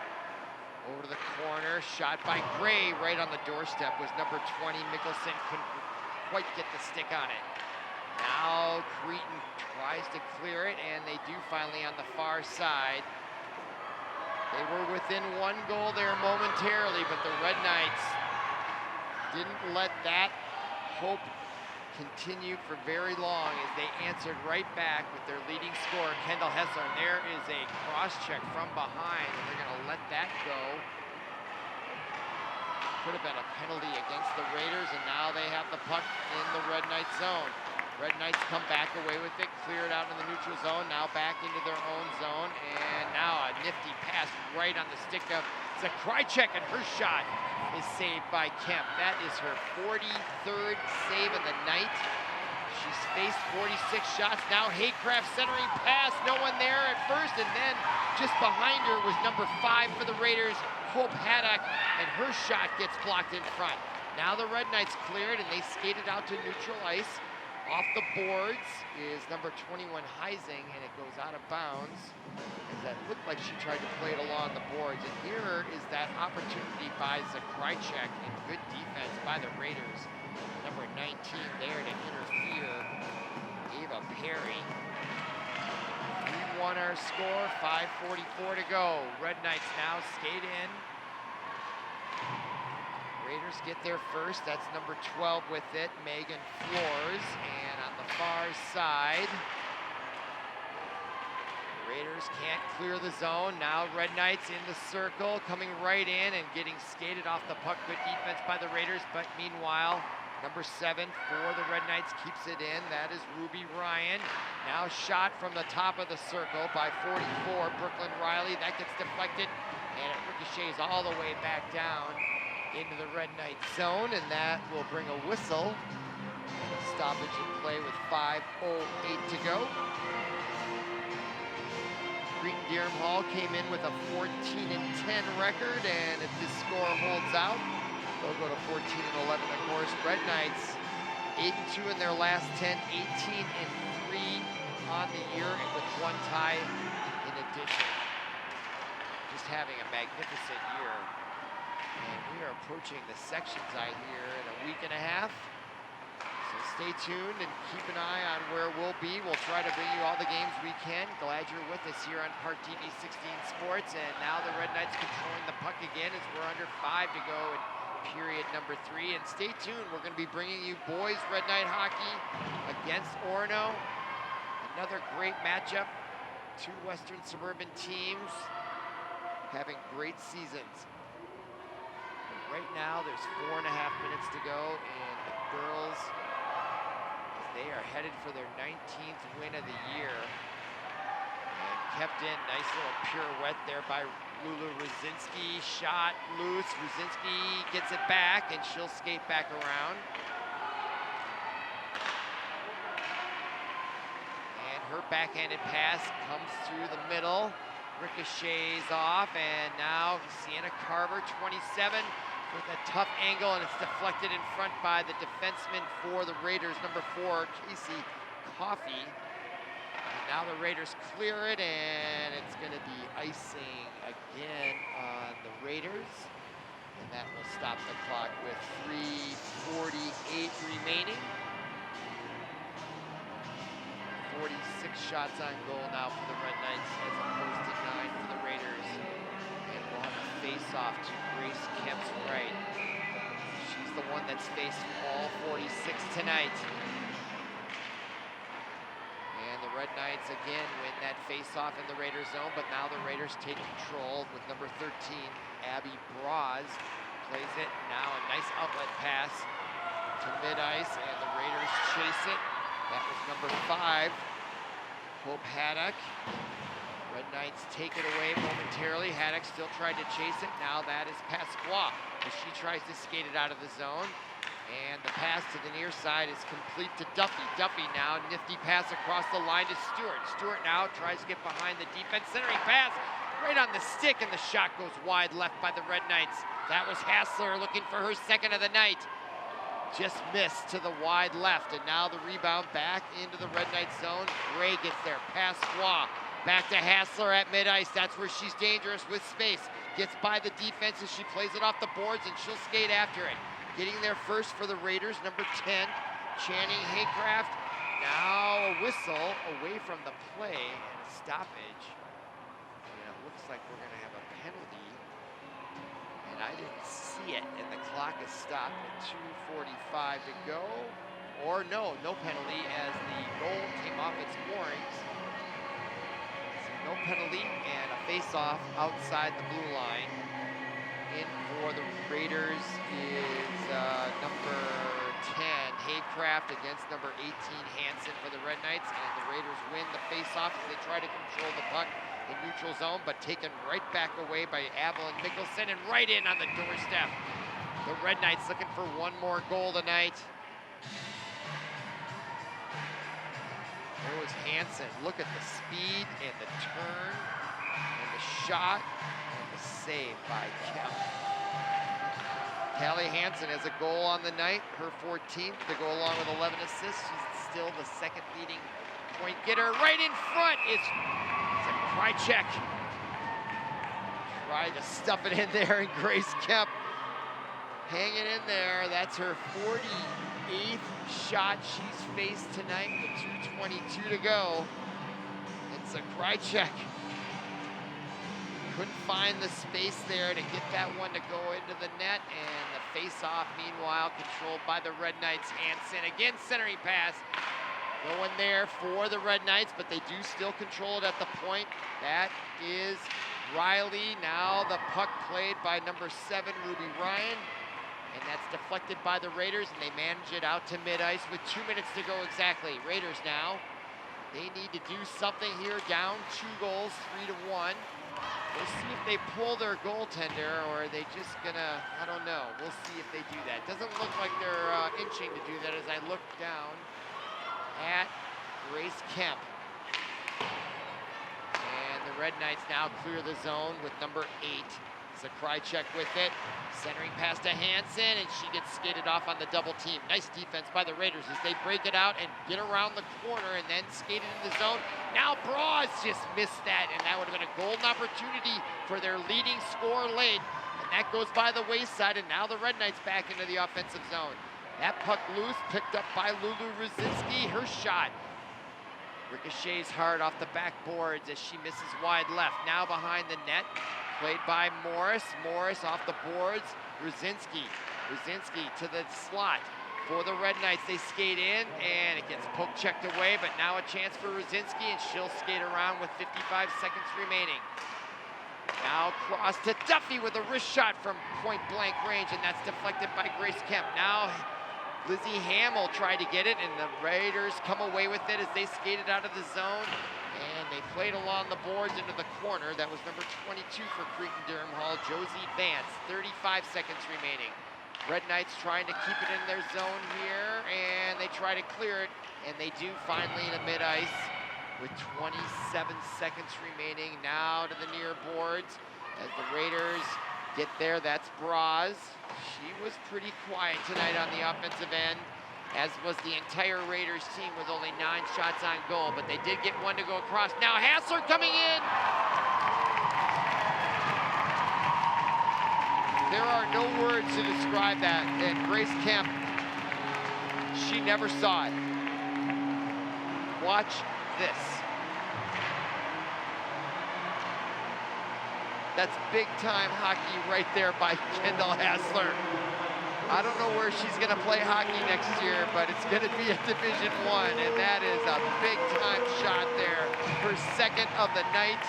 over to the corner, shot by Gray right on the doorstep was number 20. Mickelson couldn't quite get the stick on it. Now Cretin tries to clear it, and they do finally on the far side. They were within 1 goal there momentarily, but the Red Knights didn't let that hope continue for very long as they answered right back with their leading scorer, Kendall Hassler. And there is a cross-check from behind, and they're going to let that go. Could have been a penalty against the Raiders, and now they have the puck in the Red Knights zone. Red Knights come back away with it, clear it out in the neutral zone, now back into their own zone, and now a nifty pass right on the stick of Zakrychek, and her shot is saved by Kemp. That is her 43rd save of the night. She's faced 46 shots. Now Haycraft centering pass, no one there at first, and then just behind her was number 5 for the Raiders, Hope Haddock, and her shot gets blocked in front. Now the Red Knights clear it, and they skate it out to neutral ice. Off the boards is number 21, Heising, and it goes out of bounds. As that looked like she tried to play it along the boards. And here is that opportunity by Zakrychek, and good defense by the Raiders. Number 19 there to interfere, Ava Perry. 3-1 our score, 5:44 to go. Red Knights now skate in. Raiders get there first. That's number 12 with it, Megan Floors. And on the far side, Raiders can't clear the zone. Now Red Knights in the circle, coming right in and getting skated off the puck. Good defense by the Raiders, but meanwhile, number 7 for the Red Knights keeps it in. That is Ruby Ryan. Now shot from the top of the circle by 44, Brooklyn Riley. That gets deflected, and it ricochets all the way back down into the Red Knight zone, and that will bring a whistle. Stoppage in play with 5:08 to go. Cretin-Derham Hall came in with a 14-10 record, and if this score holds out, they'll go to 14-11. Of course, Red Knights 8-2 in their last 10, 18-3 on the year, and with 1 tie in addition. Just just having a magnificent year. And we are approaching the sections, I hear, in a week and a half. So stay tuned and keep an eye on where we'll be. We'll try to bring you all the games we can. Glad you're with us here on ParkTV 16 Sports. And now the Red Knights controlling the puck again as we're under 5 to go in period number 3. And stay tuned, we're going to be bringing you boys Red Knight hockey against Orono. Another great matchup. Two Western suburban teams having great seasons. But right now, there's 4.5 minutes to go, and the girls, as they are headed for their 19th win of the year, and kept in, nice little pirouette there by Lulu Rosinski. Shot loose, Rosinski gets it back, and she'll skate back around. Her backhanded pass comes through the middle, ricochets off, and now Sienna Carver, 27, with a tough angle, and it's deflected in front by the defenseman for the Raiders, number 4, Casey Coffey. And now the Raiders clear it, and it's going to be icing again on the Raiders. And that will stop the clock with 3:48 remaining. 46 shots on goal now for the Red Knights as opposed to 9 for the Raiders. And we'll have a face-off to Grace Kemp's right. She's the one that's faced all 46 tonight. And the Red Knights again win that face-off in the Raiders zone, but now the Raiders take control with number 13, Abby Braz. Plays it, now a nice outlet pass to mid-ice, and the Raiders chase it. That was number 5, Hope Haddock. Red Knights take it away momentarily. Haddock still tried to chase it. Now that is Pasqua as she tries to skate it out of the zone. And the pass to the near side is complete to Duffy. Duffy now, nifty pass across the line to Stewart. Stewart now tries to get behind the defense. Centering pass right on the stick, and the shot goes wide left by the Red Knights. That was Hassler looking for her second of the night. Just missed to the wide left, and now the rebound back into the Red Knight zone. Gray gets there, Pasqua, back to Hassler at mid-ice. That's where she's dangerous with space. Gets by the defense as she plays it off the boards, and she'll skate after it. Getting there first for the Raiders, number 10, Channing Haycraft. Now a whistle away from the play, and a stoppage. And it looks like we're gonna have a penalty. And I didn't see it, and the clock is stopped at 2:45 to go. Or no penalty as the goal came off its moorings. So no penalty and a face-off outside the blue line. In for the Raiders is number 10, Haycraft, against number 18, Hansen for the Red Knights. And the Raiders win the face-off as they try to control the puck in neutral zone, but taken right back away by Evelyn Mickelson and right in on the doorstep. The Red Knights looking for one more goal tonight. There was Hansen. Look at the speed and the turn and the shot and the save by Kemp. Callie Hansen has a goal on the night, her 14th, to go along with 11 assists. She's still the second leading point getter. Right in front is Krychek. Tried to stuff it in there, and Grace Kemp hanging in there. That's her 48th shot she's faced tonight with 2:22 to go. It's a Krychek. Couldn't find the space there to get that one to go into the net, and the face-off, meanwhile, controlled by the Red Knights. Hansen again, centering pass. Going there for the Red Knights, but they do still control it at the point. That is Riley. Now the puck played by number 7, Ruby Ryan. And that's deflected by the Raiders, and they manage it out to mid-ice with 2 minutes to go exactly. Raiders now, they need to do something here, down 2 goals, 3-1. We'll see if they pull their goaltender, or are they just gonna, I don't know. We'll see if they do that. Doesn't look like they're inching to do that as I look down at Grace Kemp. And the Red Knights now clear the zone with number 8, a Krychek with it. Centering pass to Hansen, and she gets skated off on the double team. Nice defense by the Raiders as they break it out and get around the corner and then skate it in the zone. Now Bras just missed that, and that would have been a golden opportunity for their leading scorer late. And that goes by the wayside, and now the Red Knights back into the offensive zone. That puck loose, picked up by Lulu Rosinski. Her shot ricochets hard off the backboards as she misses wide left. Now behind the net, played by Morris. Morris off the boards. Rosinski to the slot for the Red Knights. They skate in, and it gets poke checked away, but now a chance for Rosinski, and she'll skate around with 55 seconds remaining. Now cross to Duffy with a wrist shot from point blank range, and that's deflected by Grace Kemp. Now Lizzie Hamill tried to get it, and the Raiders come away with it as they skated out of the zone, and they played along the boards into the corner. That was number 22 for Cretin-Derham Hall, Josie Vance. 35 seconds remaining. Red Knights trying to keep it in their zone here, and they try to clear it, and they do finally in the mid-ice with 27 seconds remaining. Now to the near boards as the Raiders get there. That's Braz. She was pretty quiet tonight on the offensive end, as was the entire Raiders team with only 9 shots on goal, but they did get one to go across. Now Hassler coming in. There are no words to describe that, and Grace Kemp, she never saw it. Watch this. That's big-time hockey right there by Kendall Hassler. I don't know where she's going to play hockey next year, but it's going to be a Division I, and that is a big-time shot there. Her second of the night.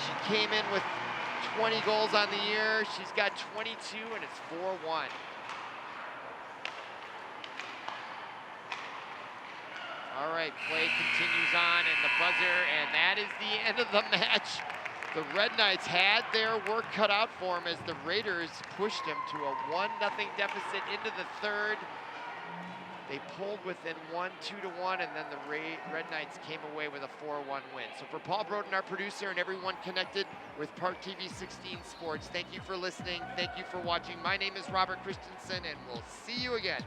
She came in with 20 goals on the year. She's got 22, and it's 4-1. All right, play continues on, and the buzzer, and that is the end of the match. The Red Knights had their work cut out for them as the Raiders pushed them to a 1-0 deficit into the third. They pulled within 2-1, and then the Red Knights came away with a 4-1 win. So for Paul Broden, our producer, and everyone connected with ParkTV 16 Sports, thank you for listening. Thank you for watching. My name is Robert Christensen, and we'll see you again.